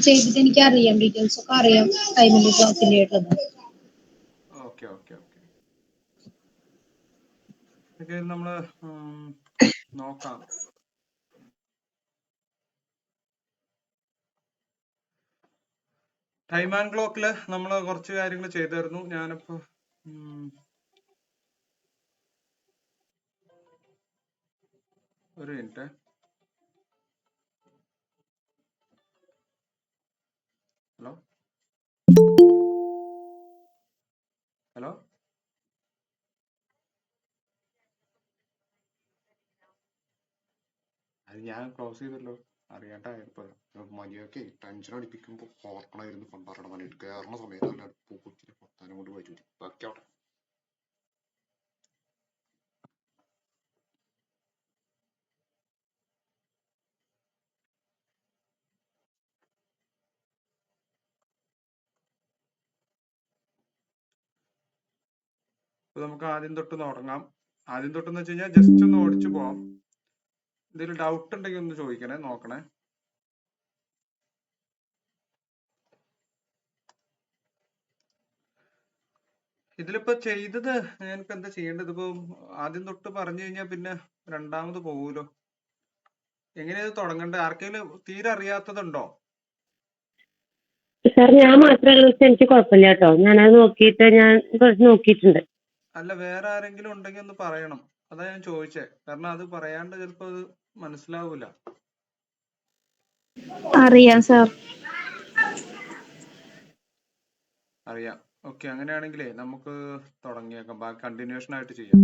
ചെയ്തിട്ട് എനിക്ക് അറിയാം, ഡീറ്റെയിൽസ് ഒക്കെ അറിയാം, ടൈമിന്റെ ക്ലാസ്സിലായിട്ടത്. Okay okay okay. ഇതൊക്കെ നമ്മള് നോക്കാം. ടൈം ആൻഡ് ക്ലോക്കില് നമ്മൾ കുറച്ച് കാര്യങ്ങൾ ചെയ്തായിരുന്നു. ഞാനിപ്പോ ഒരു മിനിറ്റ്. ഹലോ ഹലോ അത് ഞാൻ ക്ലോസ് ചെയ്തല്ലോ, അറിയാണ്ടായപ്പോ. മതിയൊക്കെ ടെൻഷൻ അടിപ്പിക്കുമ്പോ ഓർക്കണായിരുന്നു പണ്ടാറണം പണിയിട്ട് കയറുന്ന സമയത്ത് നല്ല പൂക്കുത്തിരി പൊത്താനും കൊണ്ട് വരൂല. ബാക്കി അവിടെ നമുക്ക് ആദ്യം തൊട്ട് തുടങ്ങാം. ആദ്യം തൊട്ടെന്ന് വെച്ച് കഴിഞ്ഞാൽ ജസ്റ്റ് ഒന്ന് ഓടിച്ചു പോവാം. എന്തെങ്കിലും ഡൗട്ട് ഉണ്ടെങ്കിൽ ഒന്ന് ചോദിക്കണേ, നോക്കണേ. ഇതിലിപ്പോ ചെയ്തത് എനിക്ക് എന്താ ചെയ്യേണ്ടത്? ഇപ്പൊ ആദ്യം തൊട്ട് പറഞ്ഞു കഴിഞ്ഞാൽ പിന്നെ രണ്ടാമത് പോകൂലോ. എങ്ങനെയത് തുടങ്ങണ്ടേ? ആർക്കെങ്കിലും തീരെ അറിയാത്തതുണ്ടോ? സാർ ഞാൻ മാത്രമേ എനിക്ക് കുഴപ്പമില്ല കേട്ടോ, ഞാനത് നോക്കിയിട്ട് ഞാൻ കുറച്ച് നോക്കിയിട്ടുണ്ട്. അല്ല, വേറെ ആരെങ്കിലും ഉണ്ടെങ്കിൽ ഒന്ന് പറയണം, അതാ ഞാൻ ചോദിച്ചേ. കാരണം അത് പറയാണ്ട് ചിലപ്പോ അത് മനസ്സിലാവൂല. അറിയാം സാർ. അറിയാം. ഓക്കെ, അങ്ങനെയാണെങ്കിലേ നമുക്ക് തുടങ്ങിയേക്കാം. ബാക്കി കണ്ടിന്യൂഷൻ ആയിട്ട് ചെയ്യാം.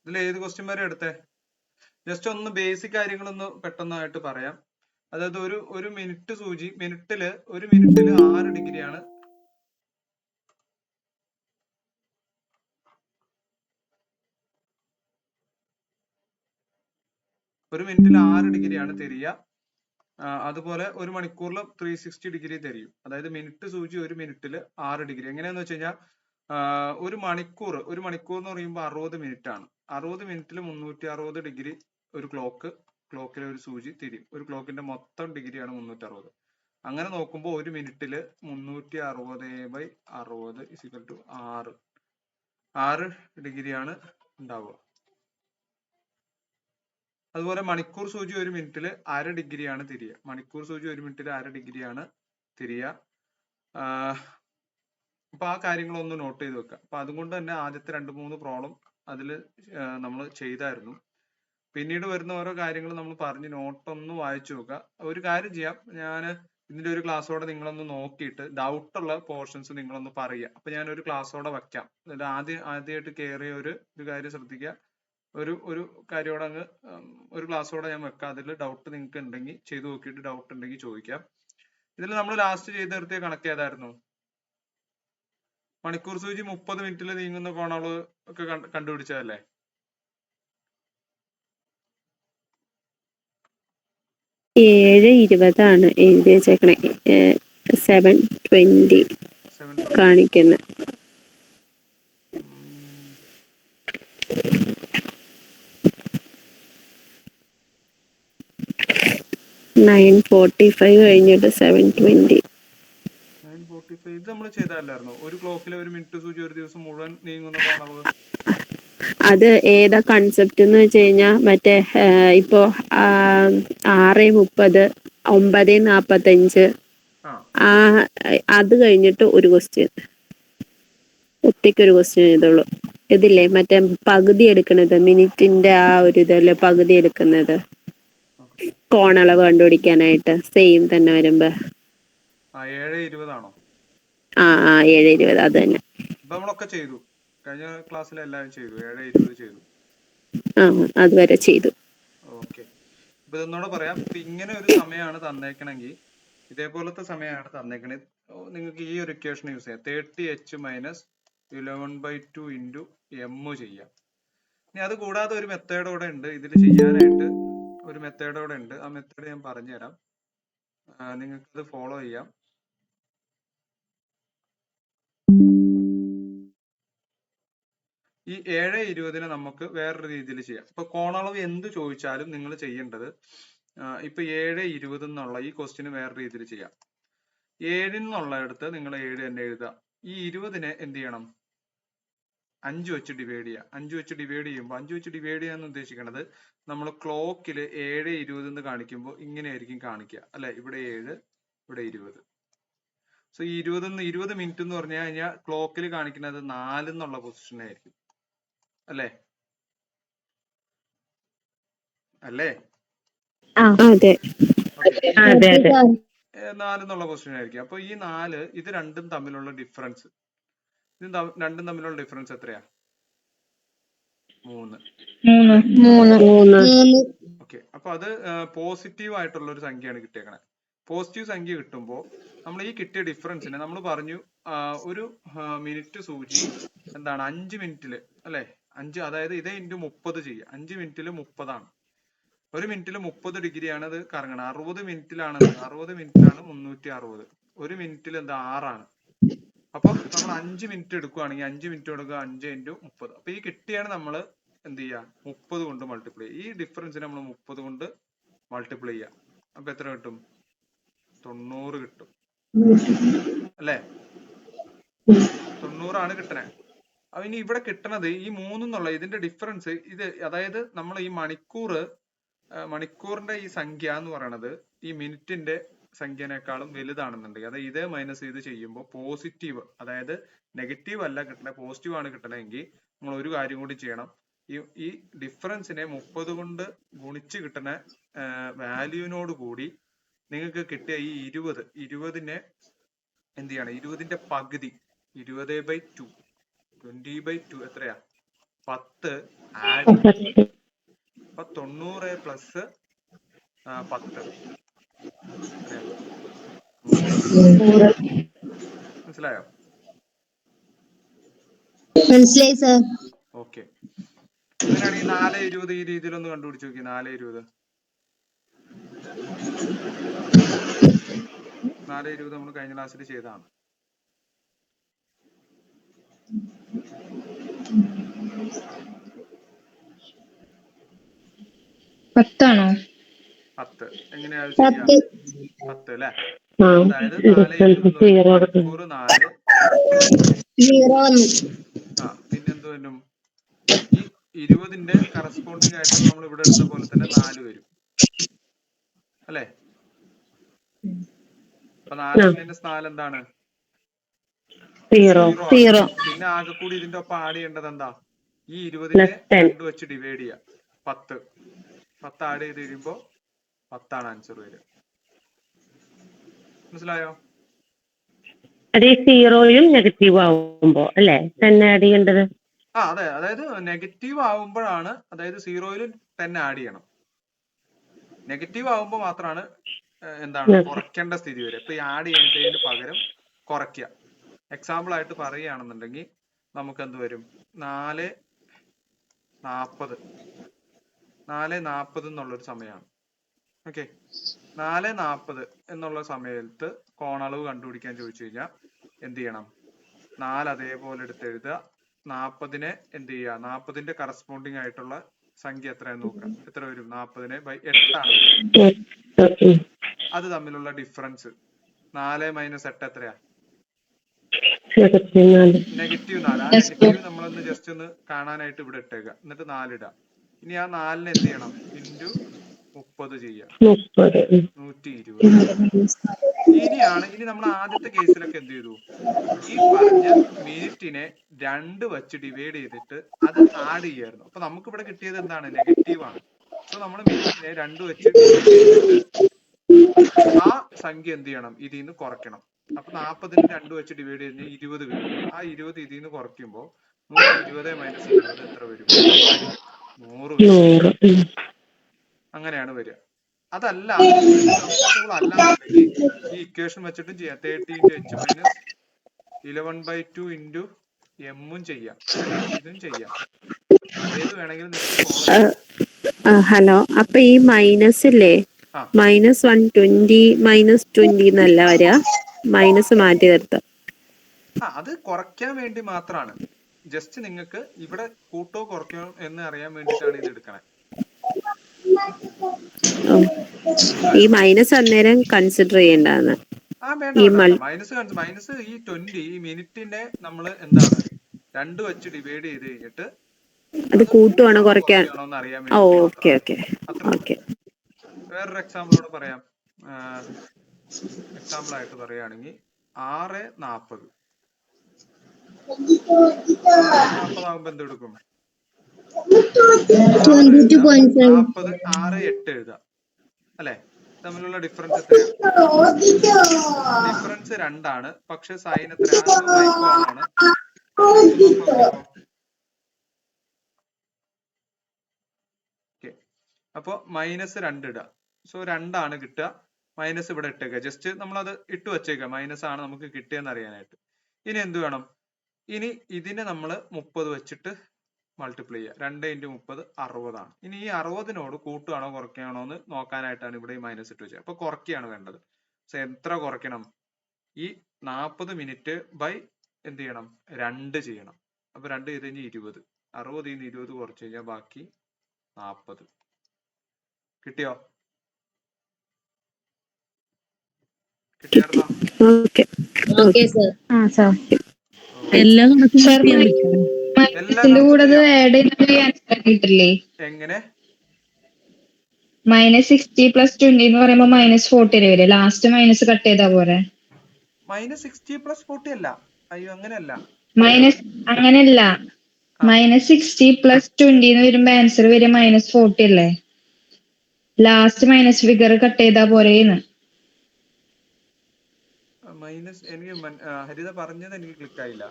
ഇതിൽ ഏത് ക്വസ്റ്റ്യൻ വരെ എടുത്തേ? ജസ്റ്റ് ഒന്ന് ബേസിക് കാര്യങ്ങളൊന്ന് പെട്ടെന്നായിട്ട് പറയാം. അതായത് ഒരു മിനിറ്റ് സൂചി, ഒരു മിനിറ്റില് 6 ഡിഗ്രിയാണ്. ഒരു മിനിറ്റിൽ 6 ഡിഗ്രിയാണ് തിരിയുക. അതുപോലെ ഒരു മണിക്കൂറിൽ 360 ഡിഗ്രി തിരിയും. അതായത് മിനിറ്റ് സൂചി ഒരു മിനിറ്റിൽ 6 ഡിഗ്രി. എങ്ങനെയാന്ന് വെച്ച് കഴിഞ്ഞാൽ ഒരു മണിക്കൂർ എന്ന് പറയുമ്പോൾ 60 മിനിറ്റ് ആണ്. 60 മിനിറ്റിൽ 360 ഡിഗ്രി ഒരു ക്ലോക്കിലെ ഒരു സൂചി തിരിയും. ഒരു ക്ലോക്കിന്റെ മൊത്തം ഡിഗ്രിയാണ് 360. അങ്ങനെ നോക്കുമ്പോൾ ഒരു മിനിറ്റിൽ 360/60 = 6 ഡിഗ്രിയാണ് ഉണ്ടാവുക. അതുപോലെ മണിക്കൂർ സൂചി ഒരു മിനിറ്റിൽ 1/2 ഡിഗ്രിയാണ് തിരിയുക. മണിക്കൂർ സൂചി ഒരു മിനിറ്റിൽ 1/2 ഡിഗ്രിയാണ് തിരിയുക. അപ്പൊ ആ കാര്യങ്ങളൊന്ന് നോട്ട് ചെയ്ത് വെക്കുക. അപ്പൊ അതുകൊണ്ട് തന്നെ ആദ്യത്തെ 2-3 പ്രോബ്ലം അതിൽ നമ്മൾ ചെയ്തായിരുന്നു. പിന്നീട് വരുന്ന ഓരോ കാര്യങ്ങൾ നമ്മൾ പറഞ്ഞ് നോട്ടൊന്ന് വായിച്ചു നോക്കുക. ഒരു കാര്യം ചെയ്യാം, ഞാൻ ഇതിന്റെ ഒരു ക്ലാസ്സോടെ നിങ്ങളൊന്ന് നോക്കിയിട്ട് ഡൗട്ട് ഉള്ള പോർഷൻസ് നിങ്ങളൊന്ന് പറയുക. അപ്പൊ ഞാൻ ഒരു ക്ലാസ്സോടെ വെക്കാം. ആദ്യമായിട്ട് കയറിയ ഒരു കാര്യം ശ്രദ്ധിക്കുക. ഒരു കാര്യോടെ അങ്ങ് ഒരു ക്ലാസ്സോടെ ഞാൻ വെക്കാം. അതിൽ ഡൗട്ട് നിങ്ങൾക്ക് ഉണ്ടെങ്കിൽ ചെയ്തു നോക്കിയിട്ട് ഡൗട്ട് ഉണ്ടെങ്കിൽ ചോദിക്കാം. ഇതിൽ നമ്മൾ ലാസ്റ്റ് ചെയ്ത് നിർത്തിയ കണക്ക് ഏതായിരുന്നു? മണിക്കൂർ സൂചി 30 മിനിറ്റിൽ നീങ്ങുന്ന കോണളവ് ഒക്കെ കണ്ടുപിടിച്ചതല്ലേ? ഏഴ് 20 എഴുതി വെച്ചേക്കണേ. 7:20 കാണിക്കുന്ന. 9:45 കഴിഞ്ഞിട്ട് 7:20. 9:45 ഇത് നമ്മൾ ചെയ്തല്ലായിരുന്നോ? ഒരു ക്ലോക്കിലെ ഒരു മിനിറ്റ് സൂചി ഒരു ദിവസം മുഴുവൻ നീങ്ങുന്ന കോണളവ്. അത് ഏതാ കൺസെപ്റ്റ് എന്ന് വെച്ച് കഴിഞ്ഞാൽ മറ്റേ ഇപ്പോ 6:30, 9:45 അത് കഴിഞ്ഞിട്ട് ഒരു ക്വസ്റ്റ്യൻ, ഒറ്റയ്ക്കൊരു ക്വസ്റ്റ്യൻ ചെയ്തോളൂ. ഇതില്ലേ മറ്റേ പകുതി എടുക്കുന്നത്, മിനിറ്റിന്റെ ആ ഒരു ഇതല്ലേ പകുതി എടുക്കുന്നത്, കോണളവ് കണ്ടുപിടിക്കാനായിട്ട് സെയിം തന്നെ വരുമ്പോ. 7:20 ആണോ? 7:20 അത് തന്നെ. നമ്മളൊക്കെ ചെയ്തു, കഴിഞ്ഞ ക്ലാസ്സിൽ എല്ലാവരും ചെയ്തു. 7:20 ചെയ്തു. അതുവരെ ചെയ്തു. ഓക്കെ, ഇപ്പൊ ഇതൊന്നൂടെ പറയാം. ഇപ്പൊ ഇങ്ങനെ ഒരു സമയമാണ് തന്നേക്കണമെങ്കിൽ, ഇതേപോലത്തെ സമയമാണ് തന്നേക്കണത്, നിങ്ങൾക്ക് ഈ ഒരു ഇക്വേഷൻ യൂസ് ചെയ്യാം. 30h - 11/2 × m ചെയ്യാം. ഇനി അത് കൂടാതെ ഒരു മെത്തേഡോടെ ഉണ്ട് ഇതിൽ ചെയ്യാനായിട്ട്. ഒരു മെത്തേഡോടെ ഉണ്ട്. ആ മെത്തേഡ് ഞാൻ പറഞ്ഞുതരാം, നിങ്ങൾക്കത് ഫോളോ ചെയ്യാം. ഈ 7:20 നമുക്ക് വേറൊരു രീതിയിൽ ചെയ്യാം. ഇപ്പൊ കോണളവ് എന്ത് ചോദിച്ചാലും നിങ്ങൾ ചെയ്യേണ്ടത് ഇപ്പൊ 7:20 എന്നുള്ള ഈ ക്വസ്റ്റ്യന് വേറെ രീതിയിൽ ചെയ്യാം. 7 എന്നുള്ളടത്ത് നിങ്ങൾ 7 തന്നെ എഴുതുക. ഈ 20-നെ എന്ത് ചെയ്യണം? 5 വെച്ച് ഡിവൈഡ് ചെയ്യുക. 5 വെച്ച് ഡിവൈഡ് ചെയ്യുമ്പോൾ 5 വെച്ച് ഡിവൈഡ് ചെയ്യാന്ന് ഉദ്ദേശിക്കുന്നത് നമ്മൾ ക്ലോക്കിൽ 7:20 എന്ന് കാണിക്കുമ്പോൾ ഇങ്ങനെയായിരിക്കും കാണിക്കുക അല്ലെ? ഇവിടെ 7, ഇവിടെ 20. സോ ഈ 20 മിനിറ്റ് എന്ന് പറഞ്ഞു കഴിഞ്ഞാൽ ക്ലോക്കിൽ കാണിക്കുന്നത് 4 എന്നുള്ള പൊസിഷനായിരിക്കും അല്ലേ? അല്ലേ? അതെ. 4 എന്നുള്ള പൊസിഷൻ ആയിരിക്കും. അപ്പൊ ഈ 4 ഇത് രണ്ടും തമ്മിലുള്ള ഡിഫറൻസ്, ഇത് രണ്ടും തമ്മിലുള്ള ഡിഫറൻസ് എത്രയാ? 3. ഓക്കെ, അപ്പൊ അത് പോസിറ്റീവ് ആയിട്ടുള്ള ഒരു സംഖ്യയാണ് കിട്ടിയേക്കണേ. പോസിറ്റീവ് സംഖ്യ കിട്ടുമ്പോൾ നമ്മൾ ഈ കിട്ടിയ ഡിഫറൻസിനെ നമ്മൾ പറഞ്ഞു ഒരു മിനിറ്റ് സൂചി എന്താണ് 5 മിനിറ്റില് അല്ലെ? 5, അതായത് ഇതേ ഇൻറ്റു 30 ചെയ്യുക. 5 മിനിറ്റിൽ 30 ആണ്. ഒരു മിനിറ്റിൽ 30 ഡിഗ്രിയാണ് അത് കറങ്ങണം. 60 മിനിറ്റിലാണ് 360. ഒരു മിനിറ്റിൽ എന്താ 6 ആണ്. അപ്പൊ നമ്മൾ 5 മിനിറ്റ് എടുക്കുകയാണെങ്കിൽ 5 മിനിറ്റ് കൊടുക്കുക 5 × 30. അപ്പൊ ഈ കിട്ടിയാണ് നമ്മൾ എന്ത് ചെയ്യുക? 30 കൊണ്ട് മൾട്ടിപ്ലൈ ചെയ്യുക. ഈ ഡിഫറൻസിനെ നമ്മൾ 30 കൊണ്ട് മൾട്ടിപ്ലൈ ചെയ്യുക. അപ്പൊ എത്ര കിട്ടും? 90 കിട്ടും അല്ലേ? 90 കിട്ടണേ. അപ്പൊ ഇനി ഇവിടെ കിട്ടണത് ഈ 3 എന്നുള്ള ഇതിന്റെ ഡിഫറൻസ്, ഇത് അതായത് നമ്മൾ ഈ മണിക്കൂറിന്റെ ഈ സംഖ്യ എന്ന് പറയുന്നത് ഈ മിനിറ്റിന്റെ സംഖ്യനേക്കാളും വലുതാണെന്നുണ്ടെങ്കിൽ, അതായത് ഇതേ മൈനസ് ഇത് ചെയ്യുമ്പോൾ പോസിറ്റീവ്, അതായത് നെഗറ്റീവ് അല്ല കിട്ടണേ, പോസിറ്റീവ് ആണ് കിട്ടണമെങ്കിൽ നമ്മൾ ഒരു കാര്യം കൂടി ചെയ്യണം. ഈ ഡിഫറൻസിനെ 30 കൊണ്ട് ഗുണിച്ച് കിട്ടുന്ന വാല്യൂവിനോട് കൂടി നിങ്ങൾക്ക് കിട്ടിയ ഈ 20നെ എന്ത് ചെയ്യണം? 20ന്റെ പകുതി 20/2, 20/2 എത്രയാ? 10 ആഡ്. അപ്പൊ 90 പ്ലസ് 10 മനസ്സിലായോ? മനസ്സിലായി സർ. ഓക്കെ, അങ്ങനെയാണെങ്കിൽ 4:20 ഈ രീതിയിലൊന്ന് കണ്ടുപിടിച്ച് നോക്കി. 4:20 നമ്മൾ കഴിഞ്ഞ ക്ലാസ്സിൽ ചെയ്തതാണ്. പത്താണോ? 10 എങ്ങനെയാ ചെയ്യാ? 10 അല്ലെ? അതായത് 4:20 4. പിന്നെന്ത് വരും? ഈ 20ന്റെ കറസ്പോണ്ടിങ് ആയിട്ടുള്ള നമ്മൾ ഇവിടെ എടുത്ത പോലെ തന്നെ 4 വരും അല്ലെ? അപ്പൊ 4 - 4 എന്താണ്? 0. പിന്നെ ആകെ കൂടി ഇതിന്റെ ഒപ്പം ആഡ് ചെയ്യേണ്ടത് എന്താ? ഈ 20നെ 2 വെച്ച് ഡിവൈഡ് ചെയ്യുക. 10 ആഡ് ചെയ്ത് കഴിയുമ്പോ 10 ആണ് ആൻസർ വരിക. മനസ്സിലായോ? അത് 0യും നെഗറ്റീവ് ആവുമ്പോ അല്ലെ തന്നെ ആഡ് ചെയ്യേണ്ടത്? അതെ, അതായത് നെഗറ്റീവ് ആവുമ്പോഴാണ്, അതായത് 0യിൽ 10 ആഡ് ചെയ്യണം. നെഗറ്റീവ് ആവുമ്പോൾ മാത്രമാണ് എന്താണ് കുറയ്ക്കേണ്ട സ്ഥിതി വരെ. ഇപ്പൊ ഈ ആഡ് ചെയ്യേണ്ടതിന് പകരം കുറയ്ക്കുക. എക്സാമ്പിൾ ആയിട്ട് പറയുകയാണെന്നുണ്ടെങ്കിൽ നമുക്ക് എന്ത് വരും? 4:40 എന്നുള്ളൊരു സമയമാണ്. ഓക്കെ, 4:40 എന്നുള്ള സമയത്ത് കോണളവ് കണ്ടുപിടിക്കാൻ ചോദിച്ചു കഴിഞ്ഞാൽ എന്ത് ചെയ്യണം? 4 അതേപോലെ എടുത്ത് എഴുതുക. 40നെ എന്ത് ചെയ്യുക? 40ന്റെ കറസ്പോണ്ടിങ് ആയിട്ടുള്ള സംഖ്യ എത്രയാന്ന് നോക്കാം. എത്ര വരും? 40/8 ആണ്. അത് തമ്മിലുള്ള ഡിഫറൻസ് 4 - 8 എത്രയാ? -4. ആ നെഗറ്റീവ് നമ്മളൊന്ന് ജസ്റ്റ് ഒന്ന് കാണാനായിട്ട് ഇവിടെ ഇട്ടേക്കുക. എന്നിട്ട് 4 ഇടാം. ഇനി ആ 4നെ എന്ത് ചെയ്യണം? ഇൻറ്റു 30 ചെയ്യാം. 120. ഇനി നമ്മൾ ആദ്യത്തെ കേസിലൊക്കെ എന്ത് ചെയ്തു? ഈ പറഞ്ഞ മിനിറ്റിനെ 2 വെച്ച് ഡിവൈഡ് ചെയ്തിട്ട് അത് ആഡ് ചെയ്യായിരുന്നു. അപ്പൊ നമുക്ക് ഇവിടെ കിട്ടിയത് എന്താണ്? നെഗറ്റീവ് ആണ്. സോ നമ്മൾ മിനിറ്റിനെ 2 വെച്ച് ഡിവൈഡ് ചെയ്തിട്ട് ആ സംഖ്യ എന്ത് ചെയ്യണം? ഇതിൽ നിന്ന് കുറയ്ക്കണം. അപ്പൊ 40ന് 2 വെച്ച് ഡിവൈഡ് ചെയ്ത് 20 കിട്ടും. ആ 20 ഇതിൽ നിന്ന് കുറയ്ക്കുമ്പോൾ 120 - 20 എത്ര വരും? 100 വരും. അങ്ങനെയാണ് വരിക. അതല്ല, കംഫർട്ടബിൾ അല്ലാന്നുണ്ടെങ്കിൽ ഈ ഇക്വേഷൻ വെച്ചിട്ടും ചെയ്യാം. 30 × h - 11/2 × m ചെയ്യാം. ഇതും ചെയ്യാം. ഏത് വേണമെങ്കിലും ഹലോ, അപ്പൊ ഈ മൈനസ് ഇല്ലേ, -120 -20 എന്നല്ല വരിക, മൈനസ് മാറ്റി നിർത്താം. അത് കുറയ്ക്കാൻ വേണ്ടി മാത്രമാണ്. ജസ്റ്റ് നിങ്ങൾക്ക് ഇവിടെ കൂട്ടോ കുറയ്ക്കോ എന്ന് അറിയാൻ വേണ്ടിയിട്ടാണ് ഇത് എടുക്കണേ. ഓ, ഈ മൈനസ് അന്നേരം കൺസിഡർ ചെയ്യേണ്ടതാണ്. വേണ്ട ഈ വേണ്ട മൾ വേണ്ട. മൈനസ് ഈ 20 ഈ മിനിറ്റിനെ നമ്മൾ എന്താണ് 2 വെച്ച് ഡിവൈഡ് ചെയ്ത് കഴിഞ്ഞിട്ട് അത് അത് കൂട്ടുവാണോ കൂട്ടുവാണോ കുറയ്ക്കാൻ? കുറയ്ക്കുകയാണോ എന്ന് അറിയാൻ വേണ്ടിട്ട് ഓക്കെ മാത്രമാണ്. ഓക്കെ അത്രേ ഉള്ളൂ. ഓക്കെ. വേറൊരു എക്സാമ്പിളോട് പറയാം. എക്സാമ്പിൾ ആയിട്ട് പറയുകയാണെങ്കിൽ 6:40 6:40 എന്ത് എടുക്കും? 6 എഴുതാം, 40 6:08 എഴുതാം അല്ലെ? തമ്മിലുള്ള ഡിഫറൻസ് എത്രയാണ്? ഡിഫറൻസ് 2 പക്ഷെ സൈൻ എത്ര? അത് ഐക്കോൺ ആണ്. നോക്കിക്കോ. അപ്പൊ -2 ഇടുക. സോ 2 കിട്ടുക. മൈനസ് ഇവിടെ ഇട്ടേക്കുക. ജസ്റ്റ് നമ്മൾ അത് ഇട്ട് വെച്ചേക്കുക. മൈനസ് ആണ് നമുക്ക് കിട്ടിയെന്ന് അറിയാനായിട്ട്. ഇനി എന്ത് വേണം? ഇനി ഇതിനെ നമ്മൾ 30 വെച്ചിട്ട് മൾട്ടിപ്ലൈ ചെയ്യുക. 2 × 30 60 ഇനി ഈ 60നോട് കൂട്ടുകയാണോ കുറയ്ക്കുകയാണോ എന്ന് നോക്കാനായിട്ടാണ് ഇവിടെ ഈ മൈനസ് ഇട്ട് വെച്ചത്. അപ്പൊ കുറയ്ക്കുകയാണ് വേണ്ടത്. സോ എത്ര കുറയ്ക്കണം? ഈ 40 മിനിറ്റ് ബൈ എന്ത് ചെയ്യണം? 2 ചെയ്യണം. അപ്പൊ 2 ചെയ്ത് കഴിഞ്ഞാൽ 20. 60 20 കുറച്ച് കഴിഞ്ഞാൽ ബാക്കി 40. കിട്ടിയോ? കിട്ടിയായിരുന്നോ? ഓക്കെ സാർ എല്ലാ കണക്കും സാർ ചെയ്യാൻ പറ്റും. എല്ലാ മൈനസിന്റെ കൂടെ കണക്കും ചെയ്യാം. ആഡ് ചെയ്താൽ ആൻസർ കിട്ടില്ലേ? എങ്ങനെ? -60 + 20 എന്ന് പറയുമ്പോ -40 വരെ ലാസ്റ്റ് മൈനസ് കട്ട് ചെയ്താ പോരെ? -60 + 40 അല്ല. അയ്യോ അങ്ങനെയല്ല. മൈനസ് അങ്ങനെയല്ല. -60 + 20 എന്ന് വരുമ്പോ ആൻസർ വരെ -40 അല്ലേ? ലാസ്റ്റ് മൈനസ് ഫിഗർ കട്ട് ചെയ്താ പോരേന്ന്. മൈനസ് എനിക്ക് ഹരിത പറഞ്ഞത് എനിക്ക് ക്ലിക്ക് ആയില്ല.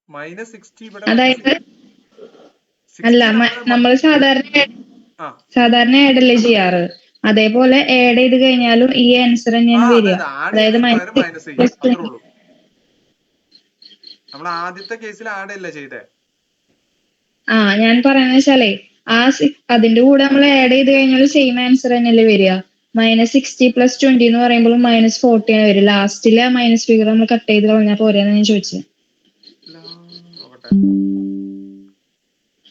-60 ഇവിടെ അതായത് അല്ല, നമ്മൾ സാധാരണ ആഡ് അല്ലേ ചെയ്യാറ്? അതേപോലെ ആഡ് ചെയ്ത് കഴിഞ്ഞാലും ഈ ആൻസർ തന്നെയാണ് വരിക. ആഡ് അതായത് ചെയ്യുന്നതിന് മൈനസ് ചെയ്യാം. അത്രേ -20. ഉള്ളൂ. നമ്മൾ ആദ്യത്തെ കേസിൽ ആഡ് അല്ല ചെയ്തേ. ഞാൻ പറയുന്നത് വെച്ചാലേ അതിന്റെ കൂടെ നമ്മൾ ആഡ് ചെയ്ത് കഴിഞ്ഞാൽ സെയിം ആൻസർ തന്നെയല്ലേ വരിക? -60 + 20 എന്ന് പറയുമ്പോൾ -40 ആണ് വരിക. ലാസ്റ്റിലെ മൈനസ് ഫിഗർ നമ്മൾ കട്ട് ചെയ്ത് കളഞ്ഞാൽ പോരെന്ന് ഞാൻ ചോദിച്ചത്. നോക്കട്ടെ.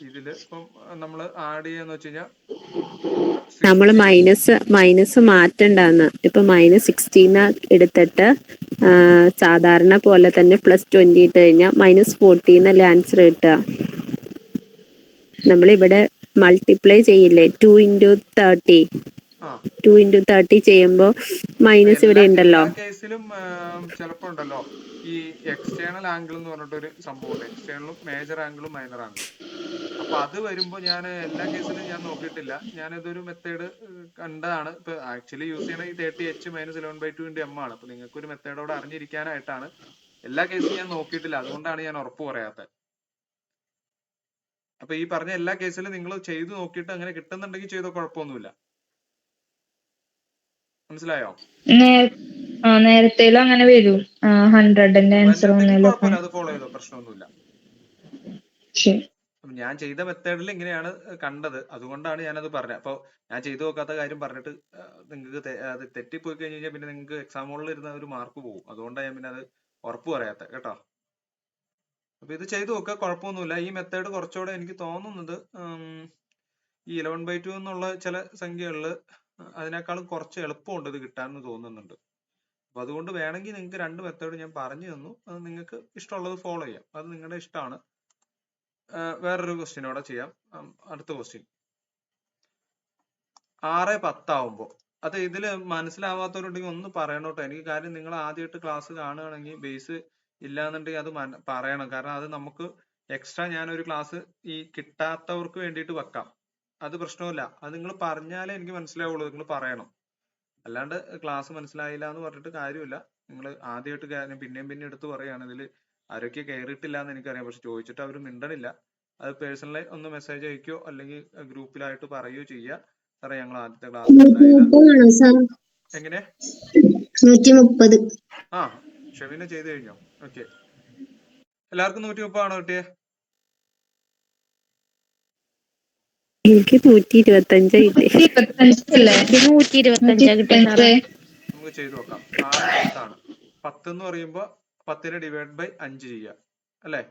ഇതില് ഇപ്പം നമ്മൾ ആഡ് ചെയ്യാന്ന് വെച്ച് കഴിഞ്ഞാൽ നമ്മൾ മൈനസ് മാറ്റണ്ടാന്ന്. ഇപ്പൊ -16 എടുത്തിട്ട് സാധാരണ പോലെ തന്നെ +20 ഇട്ട് കഴിഞ്ഞാൽ -40 എന്നല്ലേ ആൻസർ കിട്ടുക. നമ്മളിവിടെ മൾട്ടിപ്ലൈ ചെയ്യില്ലേ? 2 × 30 2 × 30 ചെയ്യുമ്പോ മൈനസ് ഇവിടെ ഉണ്ടല്ലോ. എല്ലാ കേസിലും ചിലപ്പോ ഉണ്ടല്ലോ ഈ എക്സ്റ്റേണൽ ആംഗിൾ എന്ന് പറഞ്ഞിട്ടൊരു സംഭവമുണ്ട്. എക്സ്റ്റേണലും മേജർ ആംഗിളും മൈനർ ആംഗിളും. അപ്പൊ അത് വരുമ്പോ ഞാൻ എല്ലാ കേസിലും ഞാൻ നോക്കിയിട്ടില്ല. ഞാനിതൊരു മെത്തേഡ് കണ്ടതാണ്. ഇപ്പൊ ആക്ച്വലി യൂസ് ചെയ്യണ ഈ 30h - 11/2 × m ആണ്. അപ്പൊ നിങ്ങൾക്ക് ഒരു മെത്തേഡോടെ അറിഞ്ഞിരിക്കാനായിട്ടാണ്. എല്ലാ കേസും ഞാൻ നോക്കിയിട്ടില്ല. അതുകൊണ്ടാണ് ഞാൻ ഉറപ്പ് പറയാത്തത്. അപ്പൊ ഈ പറഞ്ഞ എല്ലാ കേസിലും നിങ്ങൾ ചെയ്തു നോക്കിയിട്ട് അങ്ങനെ കിട്ടുന്നുണ്ടെങ്കിൽ ചെയ്തോ, കുഴപ്പമൊന്നുമില്ല. മനസ്സിലായോ? നേരത്തേലും അങ്ങനെ വരും. 100ന്റെ ആൻസർ കുഴപ്പമില്ല, അത് ഫോളോ ചെയ്തോ, പ്രശ്നമൊന്നുമില്ല. ശരി. ഞാൻ ചെയ്ത മെത്തേഡിൽ ഇങ്ങനെയാണ് കണ്ടത്. അതുകൊണ്ടാണ് ഞാനത് പറഞ്ഞത്. അപ്പൊ ഞാൻ ചെയ്തു നോക്കാത്ത കാര്യം പറഞ്ഞിട്ട് നിങ്ങൾക്ക് അത് തെറ്റിപ്പോയി കഴിഞ്ഞ് കഴിഞ്ഞാൽ പിന്നെ നിങ്ങൾക്ക് എക്സാം ഹോളിൽ ഇരുന്ന ഒരു മാർക്ക് പോകും. അതുകൊണ്ടാണ് ഞാൻ പിന്നെ അത് ഉറപ്പ് പറയാത്തത് കേട്ടോ. അപ്പൊ ഇത് ചെയ്തു നോക്കുക, കുഴപ്പമൊന്നുമില്ല. ഈ മെത്തേഡ് കുറച്ചുകൂടെ എനിക്ക് തോന്നുന്നത് ഈ 11/2 എന്നുള്ള ചില സംഖ്യകളിൽ അതിനേക്കാളും കുറച്ച് എളുപ്പമുണ്ട് ഇത് കിട്ടാൻ തോന്നുന്നുണ്ട്. അപ്പൊ അതുകൊണ്ട് വേണമെങ്കിൽ നിങ്ങൾക്ക് 2 മെത്തേഡ് ഞാൻ പറഞ്ഞു തന്നു. അത് നിങ്ങൾക്ക് ഇഷ്ടമുള്ളത് ഫോളോ ചെയ്യാം. അത് നിങ്ങളുടെ ഇഷ്ടമാണ്. വേറൊരു ക്വസ്റ്റ്യനോടെ ചെയ്യാം. അടുത്ത ക്വസ്റ്റ്യൻ 6:10 ആവുമ്പോ അത് ഇതില് മനസ്സിലാവാത്തവരുണ്ടെങ്കിൽ ഒന്ന് പറയണോട്ടോ. എനിക്ക് കാര്യം നിങ്ങൾ ആദ്യമായിട്ട് ക്ലാസ് കാണുകയാണെങ്കിൽ ബേസ് ഇല്ലാന്നുണ്ടെങ്കിൽ അത് പറയണം. കാരണം അത് നമുക്ക് എക്സ്ട്രാ ഞാനൊരു ക്ലാസ് ഈ കിട്ടാത്തവർക്ക് വേണ്ടിയിട്ട് വെക്കാം. അത് പ്രശ്നമില്ല. അത് നിങ്ങൾ പറഞ്ഞാലേ എനിക്ക് മനസ്സിലാവുള്ളൂ. നിങ്ങൾ പറയണം. അല്ലാണ്ട് ക്ലാസ് മനസ്സിലായില്ല എന്ന് പറഞ്ഞിട്ട് കാര്യമില്ല. നിങ്ങൾ ആദ്യമായിട്ട് പിന്നെയും എടുത്ത് പറയാണ്. ഇതിൽ ആരൊക്കെ കയറിയിട്ടില്ല എന്ന് എനിക്കറിയാം. പക്ഷെ ചോദിച്ചിട്ട് അവർ മിണ്ടണില്ല. അത് പേഴ്സണലായി ഒന്ന് മെസ്സേജ് അയക്കുകയോ അല്ലെങ്കിൽ ഗ്രൂപ്പിലായിട്ട് പറയുകയോ ചെയ്യുക. സാറേ ഞങ്ങൾ ആദ്യത്തെ ക്ലാസ് എങ്ങനെ 130. ഷെമീന ചെയ്ത് കഴിഞ്ഞോ? ഓക്കെ, എല്ലാവർക്കും 130 ആണോ കിട്ടിയേ? എനിക്ക് 125 കിട്ടി. 125 കിട്ടിയ. നമുക്ക് ചെയ്തു നോക്കാം. 6:10 10 എന്ന് പറയുമ്പോ 10നെ ഡിവൈഡ് ബൈ 5 ചെയ്യുക അല്ലെ?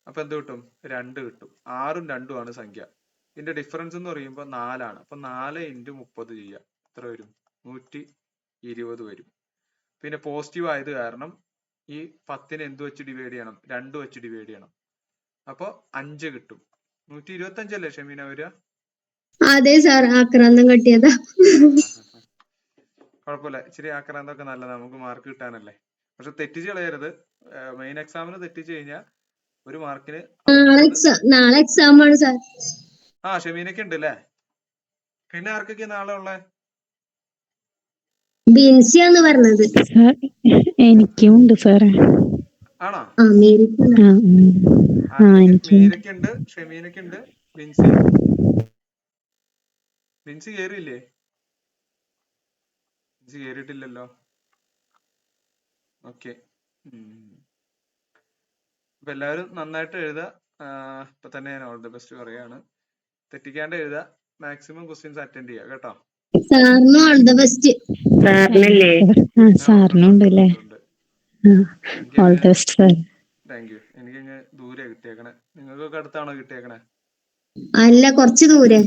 അപ്പൊ എന്ത് കിട്ടും? 2 കിട്ടും. 6ഉം 2ഉം ആണ് സംഖ്യ. ഇതിന്റെ ഡിഫറൻസ് എന്ന് പറയുമ്പോൾ 4 ആണ്. അപ്പൊ 4 × 30 ചെയ്യാം. എത്ര വരും? 120 വരും. പിന്നെ പോസിറ്റീവ് ആയത് കാരണം ഈ 10നെ എന്ത് വെച്ച് ഡിവൈഡ് ചെയ്യണം? 2 വെച്ച് ഡിവൈഡ് ചെയ്യണം. അപ്പൊ 5 കിട്ടും. 125 അല്ലേ ഷെമീന വരിക? അതെ സാർ, ആക്രാന്തം കട്ടിയതാ. കുഴപ്പമില്ല, ഇച്ചിരി ആക്രാന്തൊക്കെ നല്ലതാ, നമുക്ക് മാർക്ക് കിട്ടാനല്ലേ. പക്ഷെ തെറ്റിച്ച് കളയരുത്. മെയിൻ എക്സാമിന് തെറ്റിച്ച് കഴിഞ്ഞാൽ ഒരു മാർക്കിന് നാളെ എക്സാം ആണ് സാർ. ആ ഷെമീനൊക്കെ ഉണ്ട് അല്ലേ? പിന്നെ ആർക്കൊക്കെ നാളെ ഉള്ളേ? ബിൻസിയാന്ന് പറഞ്ഞത്. സാർ എനിക്കും ഉണ്ട് സാറേ. ആണോ? മീരൊക്കെ ഉണ്ട്, ഷെമീനൊക്കെ ഉണ്ട്, ബിൻസി കേറിയില്ലേ? ബിൻസി കേറിയിട്ടില്ലല്ലോ. ഓക്കെ, അപ്പൊ എല്ലാവരും നന്നായിട്ട് എഴുതുക. ഇപ്പൊ തന്നെ ഞാൻ ഓൾ ദി ബെസ്റ്റ് പറയാണ്. തെറ്റിക്കാണ്ട് എഴുതുക. മാക്സിമം ക്വസ്റ്റ്യൻസ് അറ്റൻഡ് ചെയ്യുക കേട്ടോ. സാറിന് ഓൾ ദി ബെസ്റ്റ്. സാറിനല്ലേ? സാറിനുണ്ട് അല്ലേ? All the best sir. Thank you. എനിക്ക് ദൂരെ കിട്ടിയേക്കണേ. നിങ്ങൾക്കൊക്കെ അടുത്താണോ കിട്ടിയേക്കണേ? അല്ല, കുറച്ച് ദൂരെ.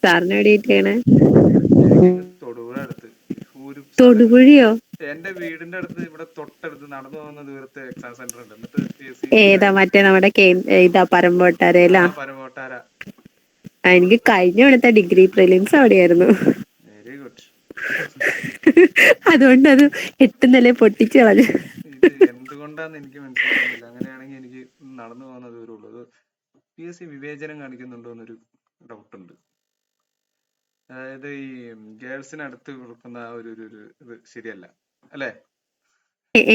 സാറിന് എവിടെ കിട്ടിയേക്കണേ? തൊടുപുഴ അടുത്ത്. തൊടുപുഴയോ? എന്റെ വീടിന്റെ അടുത്ത്, ഇവിടെ തൊട്ടടുത്ത് നടന്നു പോകുന്ന ദൂരത്ത് എക്സാം സെന്റർ ഉണ്ട്. എന്നിട്ട് ഏതാ? മറ്റേ നമ്മുടെ ഇതാ പരമ്പോട്ടാരയിലാ? പരമോട്ടാര. എനിക്ക് കഴിഞ്ഞ ഇവിടുത്തെ ഡിഗ്രി പ്രിലിംസ് അവിടെയായിരുന്നു. Very good. അതുകൊണ്ട് അത് 8 നില പൊട്ടിച്ചു കളഞ്ഞു. ഇത് എന്തുകൊണ്ടാന്ന് എനിക്ക് മനസ്സിലാവുന്നില്ല. അങ്ങനെയാണെങ്കിൽ എനിക്ക് നടന്നു പോകുന്ന ദൂരമുള്ളൂ. PSC വിവേചനം കാണിക്കുന്നുണ്ടോ എന്നൊരു ഡൗട്ട് ഉണ്ട്. അതായത് ഈ ഗേൾസിന് അടുത്ത് കൊടുക്കുന്ന ഒരു ഇത് ശരിയല്ല അല്ലേ?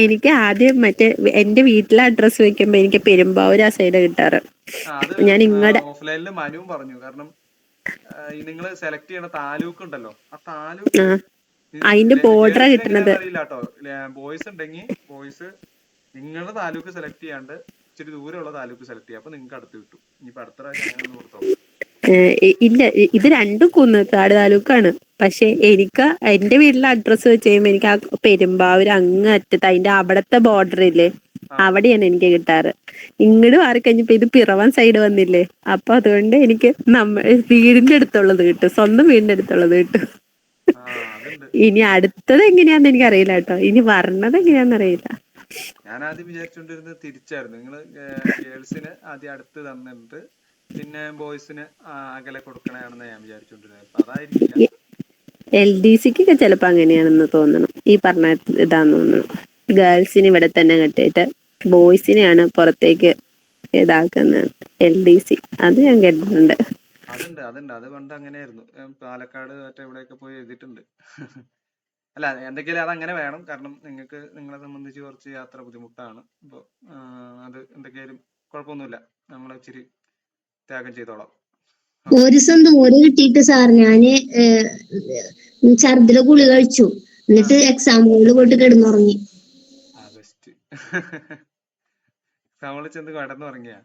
എനിക്ക് ആദ്യം മറ്റേ എന്റെ വീട്ടിലെ അഡ്രസ് വെക്കുമ്പോ എനിക്ക് പെരുമ്പാവൂർ ആ സൈഡ് കിട്ടാറ്. ഞാൻ ഇങ്ങടെ ഓഫ്ലൈനിൽ മനുവും പറഞ്ഞു. കാരണം നിങ്ങൾ സെലക്ട് ചെയ്യണ താലൂക്ക് ഉണ്ടല്ലോ, ആ താലൂക്ക് അതിന്റെ ബോർഡർ കിട്ടുന്നത് അറിയില്ല കേട്ടോ. ബോയ്സ് ഉണ്ടെങ്കിൽ ബോയ്സ് നിങ്ങളുടെ താലൂക്ക് സെലക്ട് ചെയ്യാണ്ട് ഇച്ചിരി ദൂരമുള്ള താലൂക്ക് സെലക്ട് ചെയ്യാം. അപ്പൊ നിങ്ങൾക്ക് അടുത്ത് കിട്ടും. ഇനിയിപ്പോ അടുത്ത പ്രാവശ്യം അങ്ങനെ ഒന്ന് കൊടുത്തോ. ഇല്ല, ഇത് രണ്ടും കുന്നത്താട് താലൂക്കാണ്. പക്ഷെ എനിക്ക് എന്റെ വീട്ടിലെ അഡ്രസ്സ് വെച്ച് കഴിയുമ്പോ എനിക്ക് ആ പെരുമ്പാവൂർ അങ്ങ് അറ്റത്ത് അതിന്റെ അവിടത്തെ ബോർഡർ ഇല്ലേ, അവിടെയാണ് എനിക്ക് കിട്ടാറ്. ഇങ്ങോട്ട് മാറി കഴിഞ്ഞപ്പോ ഇത് പിറവൻ സൈഡ് വന്നില്ലേ, അപ്പൊ അതുകൊണ്ട് എനിക്ക് വീടിന്റെ അടുത്തുള്ളത് കിട്ടും, സ്വന്തം വീടിന്റെ അടുത്തുള്ളത് കിട്ടും. ഇനി അടുത്തത് എങ്ങനെയാന്ന് എനിക്ക് അറിയില്ല കേട്ടോ. ഇനി വരണത് എങ്ങനെയാന്ന് അറിയില്ല. ഞാൻ ആദ്യം വിചാരിച്ചോണ്ടിരുന്നത് തിരിച്ചായിരുന്നു. നിങ്ങള് ഗേൾസിന് ആദ്യം അടുത്ത് തന്നിട്ട് പിന്നെ ബോയ്സിന് അകലെ കൊടുക്കണയാണെന്ന് ഞാൻ വിചാരിച്ചോണ്ടിരുന്നത്. അതായിരിക്കില്ല. LDCക്ക് ചിലപ്പോ അങ്ങനെയാണെന്ന് തോന്നണം. ഈ പറഞ്ഞ ഇതാന്ന് തോന്നുന്നു. ഗേൾസിന് ഇവിടെ തന്നെ കെട്ടിയിട്ട് ബോയ്സിനെയാണ് പുറത്തേക്ക് ഇതാക്കുന്നത്. LDC അത് ഞാൻ കേട്ടിട്ടുണ്ട്. അതുണ്ട്. അത് പണ്ട് അങ്ങനെയായിരുന്നു. പാലക്കാട് മറ്റേ ഇവിടെയൊക്കെ പോയി എഴുതിയിട്ടുണ്ട്. അല്ല, എന്തെങ്കിലും അത് അങ്ങനെ വേണം. കാരണം നിങ്ങൾക്ക് നിങ്ങളെ സംബന്ധിച്ച് കുറച്ച് യാത്ര ബുദ്ധിമുട്ടാണ്. അപ്പോൾ അത് എന്തൊക്കെയായാലും കുഴപ്പമൊന്നുമില്ല, നമ്മളെ ഇച്ചിരി ത്യാഗം ചെയ്തോളാം. ഒരു ദിവസം ദൂരെ കിട്ടിയിട്ട് സാർ ഞാന് ഛർദിലെ ഗുളി കഴിച്ചു. എന്നിട്ട് എക്സാം ഹോളിൽ പോയിട്ട് കിടന്നുറങ്ങി. ബെസ്റ്റ്. എക്സാം ഹോളിൽ ചെന്ന് കിടന്നുറങ്ങിയ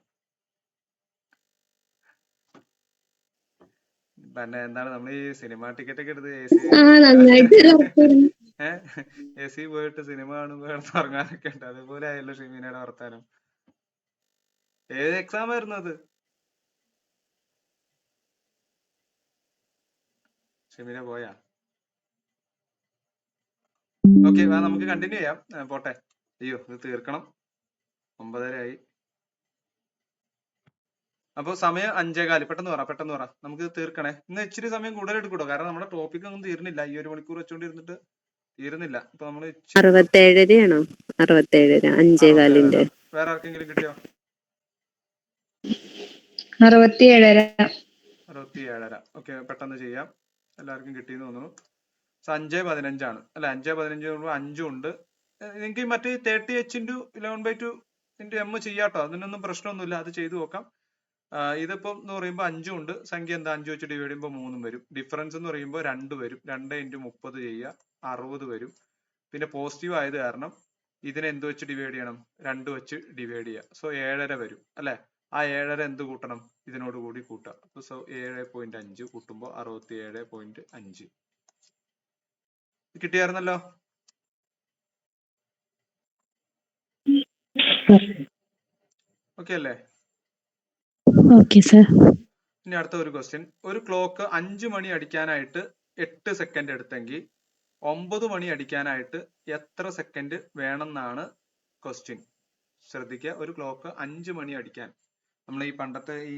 പിന്നെ എന്താണ് നമ്മൾ ഈ സിനിമ ടിക്കറ്റ് ഒക്കെ എടുത്ത് AC പോയിട്ട് സിനിമ കാണുമ്പോ കിടന്നുറങ്ങാനൊക്കെ ഉണ്ട്. അതുപോലെ ആയല്ലോ ഷെമീനയുടെ വർത്താനം. ഏത് എക്സാം ആയിരുന്നു അത്? ഷെമീന പോയാ? ഓക്കെ, നമുക്ക് കണ്ടിന്യൂ ചെയ്യാം. പോട്ടെ. അയ്യോ, ഇത് തീർക്കണം. 9:30 അപ്പൊ സമയം 5:15. പെട്ടെന്ന് പറ. നമുക്ക് തീർക്കണേ. ഇന്ന് ഇച്ചിരി സമയം കൂടുതൽ എടുക്കൂട്ടോ. കാരണം നമ്മുടെ ടോപ്പിക് ഒന്നും തീർന്നില്ല. ഈ 1 മണിക്കൂർ വെച്ചോണ്ടിരുന്നിട്ട് തീരുന്നില്ല. അപ്പൊ നമ്മള് 67 5:15. വേറെ ആർക്കെങ്കിലും കിട്ടിയോ? 67:30. ഓക്കെ, പെട്ടെന്ന് ചെയ്യാം. എല്ലാവർക്കും കിട്ടിയെന്ന് തോന്നുന്നു. 5:15 ആണ് അല്ല, 5:15 5 ഉണ്ട്. നിങ്ങൾക്ക് മറ്റേ 30h × 11/2 × m ചെയ്യാട്ടോ. അതിനൊന്നും പ്രശ്നമൊന്നുമില്ല. അത് ചെയ്തു നോക്കാം. ഇതിപ്പം എന്ന് പറയുമ്പോൾ 5 ഉണ്ട്. സംഖ്യ എന്താ? 5 വെച്ച് ഡിവൈഡ് ചെയ്യുമ്പോൾ 3 വരും. ഡിഫറൻസ് എന്ന് പറയുമ്പോൾ 2 വരും. 2 × 30 ചെയ്യുക, 60 വരും. പിന്നെ പോസിറ്റീവ് ആയത് കാരണം ഇതിനെ എന്ത് വെച്ച് ഡിവൈഡ് ചെയ്യണം? 2 വെച്ച് ഡിവൈഡ് ചെയ്യുക. സോ 7:30 വരും അല്ലെ? ആ 7:30 എന്ത് കൂട്ടണം? ഇതിനോട് കൂടി കൂട്ടുക. സോ 7.5 കൂട്ടുമ്പോൾ 67.5 കിട്ടിയായിരുന്നല്ലോ. ഓക്കെ അല്ലേ? Okay sir. ഇനി അടുത്ത ഒരു ക്വസ്റ്റ്യൻ. ഒരു ക്ലോക്ക് 5 മണി അടിക്കാനായിട്ട് 8 സെക്കൻഡ് എടുത്തെങ്കിൽ 9 മണി അടിക്കാനായിട്ട് എത്ര സെക്കൻഡ് വേണമെന്നാണ് ക്വസ്റ്റ്യൻ. ശ്രദ്ധിക്കുക, ഒരു ക്ലോക്ക് 5 മണി അടിക്കാൻ, നമ്മൾ ഈ പണ്ടത്തെ ഈ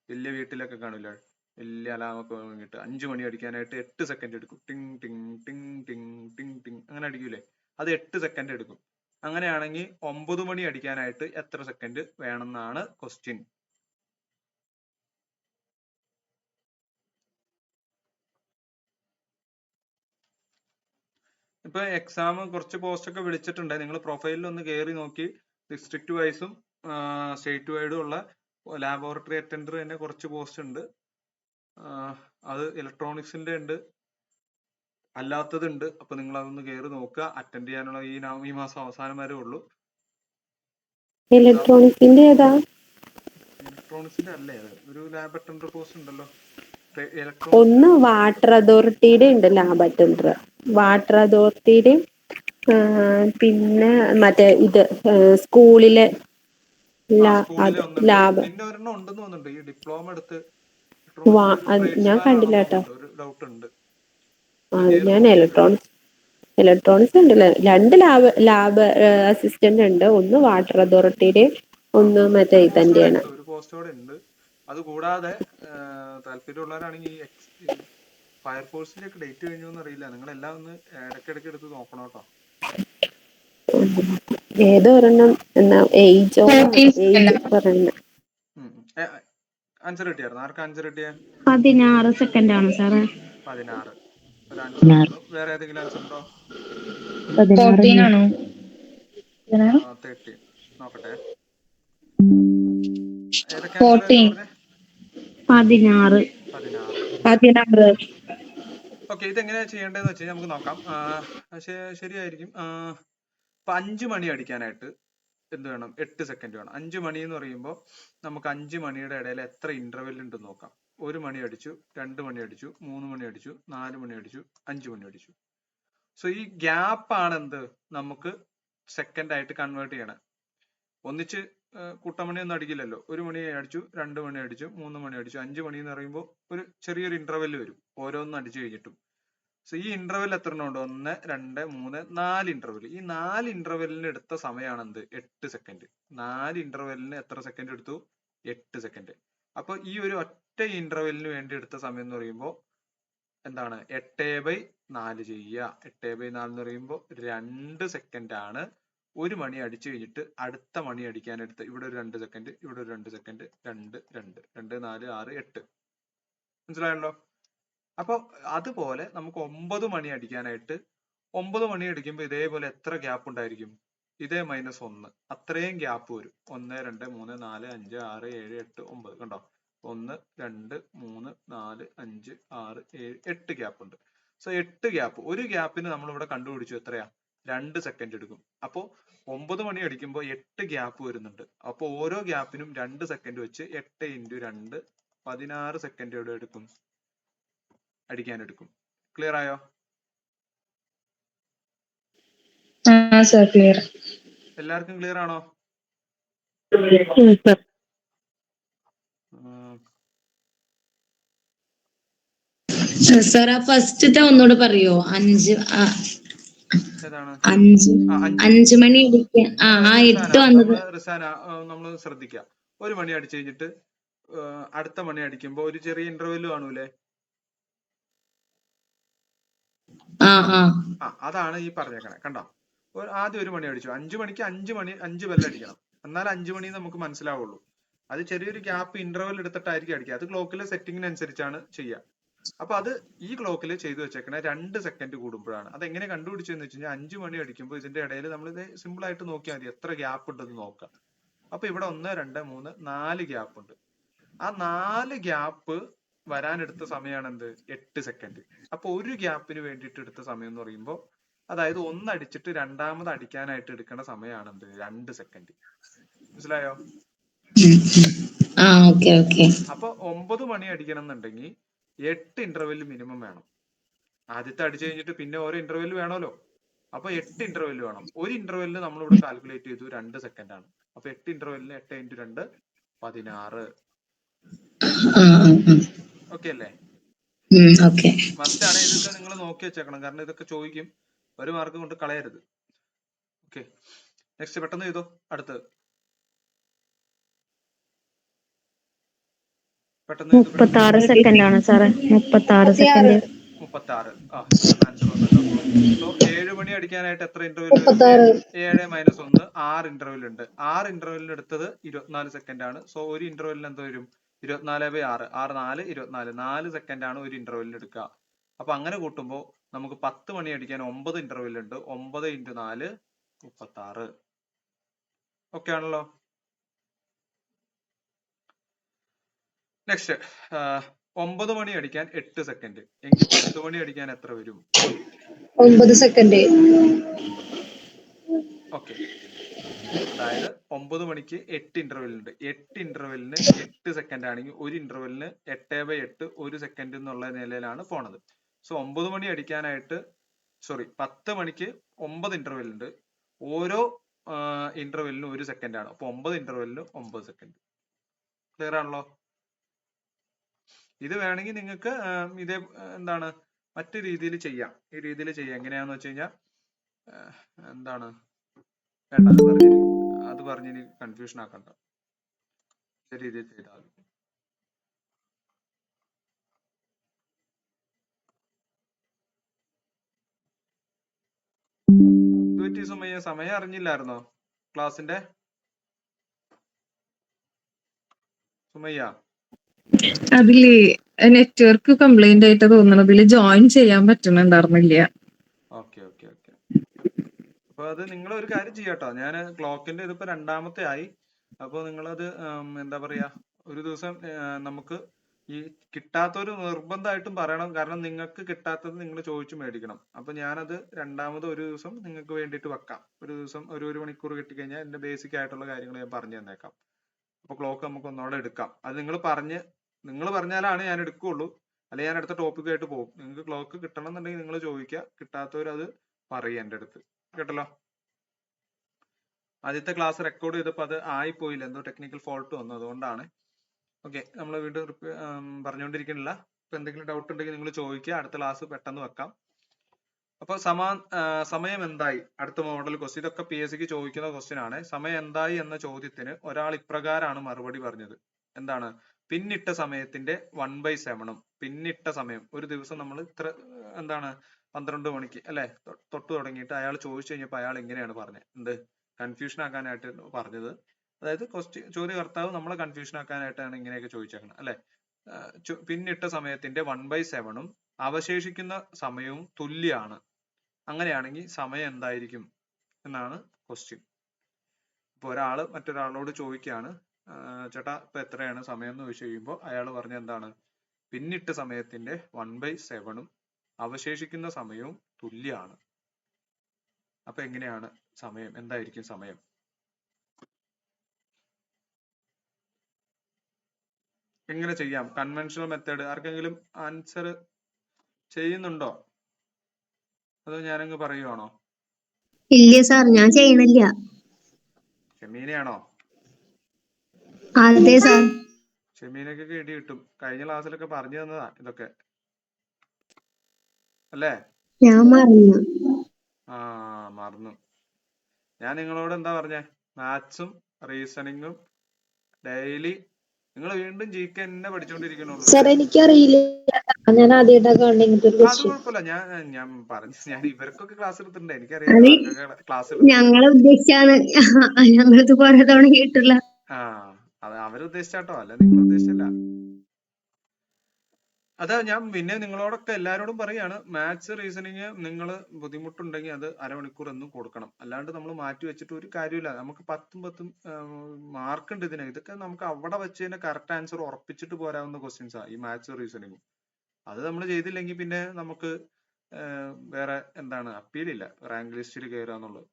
വലിയ വീട്ടിലൊക്കെ കാണില്ല, വലിയ അലാമൊക്കെ വേണ്ടിയിട്ട് 5 മണി അടിക്കാനായിട്ട് 8 സെക്കൻഡ് എടുക്കും. ടിങ് ടിങ് ടിങ് ടിങ് ടിങ് ടിങ് അങ്ങനെ അടിക്കൂലേ, അത് 8 സെക്കൻഡ് എടുക്കും. അങ്ങനെയാണെങ്കിൽ 9 മണി അടിക്കാനായിട്ട് എത്ര സെക്കൻഡ് വേണമെന്നാണ് ക്വസ്റ്റ്യൻ. ഇപ്പൊ എക്സാം കുറച്ച് പോസ്റ്റ് ഒക്കെ വിളിച്ചിട്ടുണ്ട്. നിങ്ങൾ പ്രൊഫൈലിൽ ഒന്ന് കയറി നോക്കി, ഡിസ്ട്രിക്ട് വൈസും സ്റ്റേറ്റ് വൈഡും ഉള്ള ലാബോറട്ടറി അറ്റൻഡർ തന്നെ കുറച്ച് പോസ്റ്റ് ഉണ്ട്. അത് ഇലക്ട്രോണിക്സിന്റെ ഉണ്ട്, അല്ലാത്തതുണ്ട്. അപ്പൊ നിങ്ങൾ അതൊന്ന് കയറി നോക്കുക. അറ്റൻഡ് ചെയ്യാനുള്ള ഈ മാസം അവസാനം വരെ ഉള്ളൂ. ഇലക്ട്രോണിക്സിന്റെ ഏതാ? ഇലക്ട്രോണിക്സിന്റെ അല്ലേ അത്? ഒരു ലാബ് അറ്റൻഡർ പോസ്റ്റ് ഉണ്ടല്ലോ. ഒന്ന് വാട്ടർ അതോറിറ്റിയുടെ ഉണ്ട് ലാബ് അറ്റൻഡർ, വാട്ടർ അതോറിറ്റിയുടെ. പിന്നെ മറ്റേ ഇത് സ്കൂളിലെ ലാബ്. പിന്നെ ഒരെണ്ണം ഉണ്ടെന്ന് തോന്നുന്നുണ്ട്, ഈ ഡിപ്ലോമ എടുത്ത് ഞാൻ കണ്ടില്ല കേട്ടോ. ഒരു ഡൗട്ട് ഉണ്ട്. ഞാൻ ഇലക്ട്രോണിക്സ് ഉണ്ടല്ലോ, 2 ലാബ് അസിസ്റ്റന്റ് ഉണ്ട്, ഒന്ന് വാട്ടർ അതോറിറ്റിയുടെ, ഒന്ന് മറ്റേ ഇതന്റെയാണ്. ഒരു പോസ്റ്റോടെ ഉണ്ട്. അത് കൂടാതെ താല്പര്യമുള്ളവരാണെങ്കിൽ ഫയർഫോഴ്സിന്റെ ഒക്കെ ഡേറ്റ് കഴിഞ്ഞോന്ന് അറിയില്ല, നിങ്ങൾ എല്ലാം ഒന്ന് ഇടയ്ക്കിടയ്ക്ക് എടുത്ത് നോക്കണം കേട്ടോ. ഏതൊരെണ്ണം എന്നാ ഏജ് പറയുന്നത്? ആൻസർ കിട്ടിയായിരുന്നു? ആർക്കാ ആൻസർ കിട്ടിയ? 16 സെക്കൻഡ് ആണ് സാറേ. 16 ഒരു ആൻസർ വന്നു. വേറെ ഏതെങ്കിലും ആൻസർ ഉണ്ടോ? 14 ആണോ? 13 നോക്കട്ടെ. ഏതൊക്കെ ആൻസർ പറഞ്ഞേ? 16. ഓക്കെ, ഇതെങ്ങനെയാ ചെയ്യേണ്ടതെന്ന് വെച്ച് കഴിഞ്ഞാൽ നമുക്ക് നോക്കാം. പക്ഷേ ശരിയായിരിക്കും. ഇപ്പൊ 5 മണി അടിക്കാനായിട്ട് എന്ത് വേണം? 8 സെക്കൻഡ് വേണം. 5 മണി എന്ന് പറയുമ്പോൾ നമുക്ക് 5 മണിയുടെ ഇടയിൽ എത്ര ഇന്റർവെൽ ഉണ്ടെന്ന് നോക്കാം. 1 മണി അടിച്ചു, 2 മണി അടിച്ചു, 3 മണി അടിച്ചു, 4 മണി അടിച്ചു, 5 മണി അടിച്ചു. സോ ഈ ഗ്യാപ്പ് ആണ് എന്ത് നമുക്ക് സെക്കൻഡ് ആയിട്ട് കൺവേർട്ട് ചെയ്യണം. ഒന്നിച്ച് കുട്ടമണി ഒന്നും അടിക്കില്ലല്ലോ. 1 മണി അടിച്ചു, 2 മണി അടിച്ചു, 3 മണി അടിച്ചു, 5 മണി എന്ന് പറയുമ്പോൾ ഒരു ചെറിയൊരു ഇന്റർവെൽ വരും ഓരോന്നും അടിച്ചു കഴിഞ്ഞിട്ടും. സോ ഈ ഇന്റർവെൽ എത്ര എണ്ണം ഉണ്ട്? 1, 2, 3, 4 ഇന്റർവെൽ. ഈ 4 ഇന്റർവെല്ലിന് എടുത്ത സമയമാണ് എന്ത്? 8 സെക്കൻഡ്. 4 ഇന്റർവെല്ലിന് എത്ര സെക്കൻഡ് എടുത്തു? 8 സെക്കൻഡ്. അപ്പൊ ഈ ഒരു ഒറ്റ ഇന്റർവെല്ലിന് വേണ്ടി എടുത്ത സമയം എന്ന് പറയുമ്പോൾ എന്താണ്? 8/4 ചെയ്യുക. 8/4 എന്ന് പറയുമ്പോൾ 2 സെക്കൻഡ് ആണ്. 1 മണി അടിച്ചു കഴിഞ്ഞിട്ട് അടുത്ത മണി അടിക്കാൻ എടുത്ത് ഇവിടെ ഒരു 2 സെക്കൻഡ്, ഇവിടെ ഒരു 2 സെക്കൻഡ്, 2, 2, 2, 4, 6, 8. മനസ്സിലായല്ലോ? അപ്പൊ അതുപോലെ നമുക്ക് 9 മണി അടിക്കാനായിട്ട് 9 മണി അടിക്കുമ്പോൾ ഇതേപോലെ എത്ര ഗ്യാപ്പ് ഉണ്ടായിരിക്കും? ഇതേ -1 അത്രയും ഗ്യാപ്പ് വരും. 1, 2, 3, 4, 5, 6, 7, 8, 9. കണ്ടോ? 1, 2, 3, 4, 5, 6, 7, 8 ഗ്യാപ്പ് ഉണ്ട്. So 8 gap. ഒരു ഗ്യാപ്പിന് നമ്മൾ ഇവിടെ കണ്ടുപിടിച്ചു എത്രയാ? 2 സെക്കൻഡ് എടുക്കും. അപ്പോ 9 മണി അടിക്കുമ്പോൾ 8 ഗ്യാപ്പ് വരുന്നുണ്ട്. അപ്പൊ ഓരോ ഗ്യാപ്പിനും 2 സെക്കൻഡ് വെച്ച് 8 × 2 16 സെക്കൻഡ് എവിടെ എടുക്കും? അടിക്കാനെടുക്കും. ക്ലിയർ ആയോ? ക്ലിയർ. എല്ലാവർക്കും ക്ലിയർ ആണോ? സാർ ആ ഫസ്റ്റത്തെ ഒന്നുകൂടെ പറയോ? 5 ഏതാണ്? 5 മണി അടിക്കാൻ 8 വന്നത്. റിസാന നമ്മൾ ശ്രദ്ധിക്കുക. 1 മണി അടിച്ചു കഴിഞ്ഞിട്ട് അടുത്ത മണി അടിക്കുമ്പോ ഒരു ചെറിയ ഇന്റർവെൽ കാണൂലേ? അതാണ് ഈ പറഞ്ഞേക്കണേ. കണ്ടോ? ആദ്യം 1 മണി അടിച്ചു. 5 മണിക്ക് 5 ബെല്ല് അടിക്കണം. എന്നാൽ 5 മണി നമുക്ക് മനസ്സിലാവുള്ളൂ. അത് ചെറിയൊരു ഗ്യാപ്പ് ഇന്റർവെൽ എടുത്തിട്ടായിരിക്കും അടിക്കുക. അത് ക്ലോക്കിലെ സെറ്റിങ്ങിനനുസരിച്ചാണ് ചെയ്യുക. അപ്പൊ അത് ഈ ക്ലോക്കിൽ ചെയ്തു വെച്ചേക്കണേ 2 സെക്കൻഡ് കൂടുമ്പോഴാണ്. അത് എങ്ങനെ കണ്ടുപിടിച്ചെന്ന് വെച്ച് കഴിഞ്ഞാൽ 5 മണി അടിക്കുമ്പോൾ ഇതിന്റെ ഇടയിൽ നമ്മൾ ഇത് സിമ്പിൾ ആയിട്ട് നോക്കിയാൽ മതി, എത്ര ഗ്യാപ്പ് ഉണ്ടെന്ന് നോക്കാം. അപ്പൊ ഇവിടെ 1, 2, 3, 4 ഗ്യാപ്പ് ഉണ്ട്. ആ 4 ഗ്യാപ്പ് വരാനെടുത്ത സമയമാണ് എന്ത്? 8 സെക്കൻഡ്. അപ്പൊ ഒരു ഗ്യാപ്പിന് വേണ്ടിയിട്ട് എടുത്ത സമയം എന്ന് പറയുമ്പോൾ, അതായത് 1 അടിച്ചിട്ട് രണ്ടാമത് അടിക്കാനായിട്ട് എടുക്കുന്ന സമയമാണ് എന്ത്? 2 സെക്കൻഡ്. മനസ്സിലായോ? അപ്പൊ 9 മണി അടിക്കണം എന്നുണ്ടെങ്കിൽ 8 ഇന്റർവെൽ മിനിമം വേണം. ആദ്യത്തെ അടിച്ചു കഴിഞ്ഞിട്ട് പിന്നെ ഓരോ ഇന്റർവെൽ വേണമല്ലോ. അപ്പൊ 8 ഇന്റർവെൽ വേണം. ഒരു ഇന്റർവെല്ലിന് നമ്മളിവിടെ കാൽക്കുലേറ്റ് ചെയ്തു 2 സെക്കൻഡ് ആണ്. അപ്പൊ 8 ഇന്റർവെല്ലിന് 8 × 2 16. ആ ആ ആ. ഓക്കെ അല്ലേ? ഓക്കെ. മസ്റ്റ് ആണ്, ഇതൊക്കെ നിങ്ങൾ നോക്കി വെച്ചേക്കണം, കാരണം ഇതൊക്കെ ചോദിക്കും, ഒരു മാർക്ക് കൊണ്ട് കളയരുത്. ഓക്കെ, നെക്സ്റ്റ് പെട്ടെന്ന് ചെയ്തോ. അടുത്തത് പെട്ടെന്ന് ചെയ്തു. 36 സെക്കൻഡ് ആണ് സാറേ. 36 സെക്കൻഡ്. 36. ആ, പെട്ടെന്ന് ആൻസർ വന്നല്ലോ. സോ 7 മണി അടിക്കാനായിട്ട് എത്ര ഇന്റർവെൽ വരും? 7 - 1 6 ഇന്റർവെൽ ഉണ്ട്. 6 ഇന്റർവെല്ലിന് എടുത്തത് 24 സെക്കൻഡ് ആണ്. സോ ഒരു ഇന്റർവെല്ലിന് എന്ത് വരും? 24/6. 6 4 24. 4 സെക്കൻഡ് ആണ് ഒരു ഇന്റർവെല്ലിന് എടുക്കുക. അപ്പൊ അങ്ങനെ കൂട്ടുമ്പോൾ നമുക്ക് 10 മണി അടിക്കാൻ 9 ഇന്റർവെൽ ഉണ്ട്. 9 × 4 36. ഓക്കെ ആണല്ലോ. നെക്സ്റ്റ് 9 മണി അടിക്കാൻ 8 സെക്കൻഡ് എങ്കിൽ 10 മണി അടിക്കാൻ എത്ര വരും? 9 സെക്കൻഡ്. ഓക്കെ, അതായത് 9 മണിക്ക് 8 ഇന്റർവെൽ ഉണ്ട്. 8 ഇന്റർവെല്ലിന് 8 സെക്കൻഡ് ആണെങ്കിൽ ഒരു ഇന്റർവെല്ലിന് 8/8 1 സെക്കൻഡ് എന്നുള്ള നിലയിലാണ് പോണത്. സോ 9 മണി അടിക്കാനായിട്ട് 10 മണിക്ക് 9 ഇന്റർവെൽ ഉണ്ട്. ഓരോ ഇന്റർവെല്ലിനും 1 സെക്കൻഡ് ആണ്. അപ്പൊ 9 ഇന്റർവെല്ലിന് 9 സെക്കൻഡ്. ക്ലിയർ ആണല്ലോ? ഇത് വേണമെങ്കിൽ നിങ്ങൾക്ക് ഇതേ എന്താണ് മറ്റു രീതിയിൽ ചെയ്യാം. ഈ രീതിയിൽ ചെയ്യാം. എങ്ങനെയാന്ന് വെച്ച് കഴിഞ്ഞാൽ എന്താണ് വേണ്ട, അത് പറഞ്ഞിനി കൺഫ്യൂഷൻ ആക്കണ്ട. ഈ രീതിയിൽ ചെയ്താൽ മതി. സമയം അറിഞ്ഞില്ലായിരുന്നോ ക്ലാസിന്റെ? സുമയ്യ, അതില് നെറ്റ്വർക്ക് കംപ്ലൈന്റ് ആയിട്ട് തോന്നുന്നത്, ഇതിൽ ജോയിൻ ചെയ്യാൻ പറ്റുന്നുണ്ടായിരുന്നില്ല. Okay okay okay. അപ്പൊ അത് നിങ്ങൾ ഒരു കാര്യം ചെയ്യാട്ടോ. ഞാൻ ക്ലോക്കിന്റെ ഇതിപ്പോ 2ാമത്തെ ആയി. അപ്പൊ നിങ്ങളത് എന്താ പറയാ, ഒരു ദിവസം നമുക്ക് ഈ കിട്ടാത്തൊരു നിർബന്ധമായിട്ടും പറയണം. കാരണം നിങ്ങൾക്ക് കിട്ടാത്തത് നിങ്ങൾ ചോദിച്ചു മേടിക്കണം. അപ്പൊ ഞാനത് 2ാമത് ഒരു ദിവസം നിങ്ങൾക്ക് വേണ്ടിയിട്ട് വെക്കാം. ഒരു ദിവസം ഒരു മണിക്കൂർ കിട്ടിക്കഴിഞ്ഞാൽ എന്റെ ബേസിക് ആയിട്ടുള്ള കാര്യങ്ങൾ ഞാൻ പറഞ്ഞു തന്നേക്കാം. അപ്പൊ ക്ലോക്ക് നമുക്ക് ഒന്നോടെ എടുക്കാം. അത് നിങ്ങൾ പറഞ്ഞാലാണ് ഞാൻ എടുക്കുള്ളൂ. അല്ലെങ്കിൽ ഞാൻ അടുത്ത ടോപ്പിക്കായിട്ട് പോകും. നിങ്ങൾക്ക് ക്ലോക്ക് കിട്ടണം എന്നുണ്ടെങ്കിൽ നിങ്ങൾ ചോദിക്കുക. കിട്ടാത്തവരത് പറയുക എൻ്റെ അടുത്ത്. കേട്ടല്ലോ? ആദ്യത്തെ ക്ലാസ് റെക്കോർഡ് ചെയ്തപ്പോൾ അത് ആയിപ്പോയില്ല, എന്തോ ടെക്നിക്കൽ ഫോൾട്ട് വന്നു, അതുകൊണ്ടാണ്. ഓക്കെ, നമ്മൾ വീണ്ടും പറഞ്ഞുകൊണ്ടിരിക്കുന്നില്ല. ഇപ്പൊ എന്തെങ്കിലും ഡൗട്ട് ഉണ്ടെങ്കിൽ നിങ്ങൾ ചോദിക്കുക. അടുത്ത ക്ലാസ് പെട്ടെന്ന് വെക്കാം. അപ്പൊ സമയം എന്തായി? അടുത്ത മോഡൽ ക്വസ്റ്റ്യൻ. ഇതൊക്കെ PSCക്ക് ചോദിക്കുന്ന ക്വസ്റ്റ്യൻ ആണ്. സമയം എന്തായി എന്ന ചോദ്യത്തിന് ഒരാൾ ഇപ്രകാരമാണ് മറുപടി പറഞ്ഞത്. എന്താണ്? പിന്നിട്ട സമയത്തിന്റെ 1/7. പിന്നിട്ട സമയം ഒരു ദിവസം നമ്മൾ ഇത്ര എന്താണ് 12 മണിക്ക് അല്ലെ തൊട്ട് തുടങ്ങിയിട്ട് അയാൾ ചോദിച്ചു കഴിഞ്ഞപ്പോൾ അയാൾ എങ്ങനെയാണ് പറഞ്ഞത്? എന്ത് കൺഫ്യൂഷൻ ആക്കാനായിട്ട് പറഞ്ഞത്. അതായത് ചോദ്യകർത്താവ് നമ്മളെ കൺഫ്യൂഷൻ ആക്കാനായിട്ടാണ് ഇങ്ങനെയൊക്കെ ചോദിച്ചേക്കുന്നത് അല്ലെ. പിന്നിട്ട സമയത്തിന്റെ 1/7 അവശേഷിക്കുന്ന സമയവും തുല്യമാണ്. അങ്ങനെയാണെങ്കിൽ സമയം എന്തായിരിക്കും എന്നാണ് ക്വസ്റ്റ്യൻ. ഇപ്പൊ ഒരാള് മറ്റൊരാളോട് ചോദിക്കുകയാണ്, ചേട്ടാ ഇപ്പൊ എത്രയാണ് സമയം എന്ന് ചോദിച്ചു കഴിയുമ്പോൾ അയാൾ പറഞ്ഞ എന്താണ്? പിന്നിട്ട സമയത്തിന്റെ 1/7 അവശേഷിക്കുന്ന സമയവും തുല്യമാണ്. അപ്പൊ എങ്ങനെയാണ് സമയം? എന്തായിരിക്കും സമയം? എങ്ങനെ ചെയ്യാം? കൺവെൻഷണൽ മെത്തേഡ് ആർക്കെങ്കിലും ആൻസർ ചെയ്യുന്നുണ്ടോ? അതോ ഞാനങ്ങ് പറയുവാണോ? ഇല്ല സാർ, ഞാൻ ചെയ്യണില്ല. ഷെമീനയാണോ? അതെ സാർ. ഷെമീനക്കൊക്കെ ഇടി കിട്ടും. കഴിഞ്ഞ ക്ലാസ്സിലൊക്കെ പറഞ്ഞു തന്നതാ ഇതൊക്കെ അല്ലേ? ഞാൻ മറന്നു. മറന്നു. ഞാൻ നിങ്ങളോട് എന്താ പറഞ്ഞേ? മാത്സും റീസണിങ്ങും ഡെയിലി നിങ്ങൾ വീണ്ടും GK തന്നെ പഠിച്ചോണ്ടിരിക്കണുള്ളൂ. സാർ എനിക്കറിയില്ല, ഞാൻ ആദ്യമായിട്ടാണ് കാണുന്നത്. അത് കുഴപ്പമില്ല. ഞാൻ പറഞ്ഞു, ഞാൻ ഇവർക്കൊക്കെ ക്ലാസ് എടുത്തിട്ടുണ്ട്. അത് എനിക്കറിയാം ക്ലാസ് എടുത്തിട്ടുണ്ട്. ഞങ്ങളെ ഉദ്ദേശിച്ചാണ്. ഞങ്ങളിത് കുറെ തവണ കേട്ടില്ല. അത് അവരുദ്ദേശിച്ചാട്ടോ, അല്ല നിങ്ങൾ ഉദ്ദേശിച്ചല്ല. അതാ ഞാൻ പിന്നെ നിങ്ങളോടൊക്കെ എല്ലാരോടും പറയാണ്, മാത്സ് റീസണിങ് നിങ്ങൾ ബുദ്ധിമുട്ടുണ്ടെങ്കിൽ അത് അരമണിക്കൂർ എന്നും കൊടുക്കണം. അല്ലാണ്ട് നമ്മൾ മാറ്റി വെച്ചിട്ട് ഒരു കാര്യമില്ല. നമുക്ക് 10 മാർക്ക് ഉണ്ട് ഇതിന്. ഇതൊക്കെ നമുക്ക് അവിടെ വെച്ച് തന്നെ കറക്റ്റ് ആൻസർ ഉറപ്പിച്ചിട്ട് പോരാവുന്ന ക്വസ്റ്റ്യൻസാ ഈ മാത്സ് റീസണിങ്ങും. അത് നമ്മൾ ചെയ്തില്ലെങ്കിൽ പിന്നെ നമുക്ക് വേറെ എന്താണ് അപ്പീലില്ല, റാങ്ക് ലിസ്റ്റിൽ കയറുക എന്നുള്ളത്.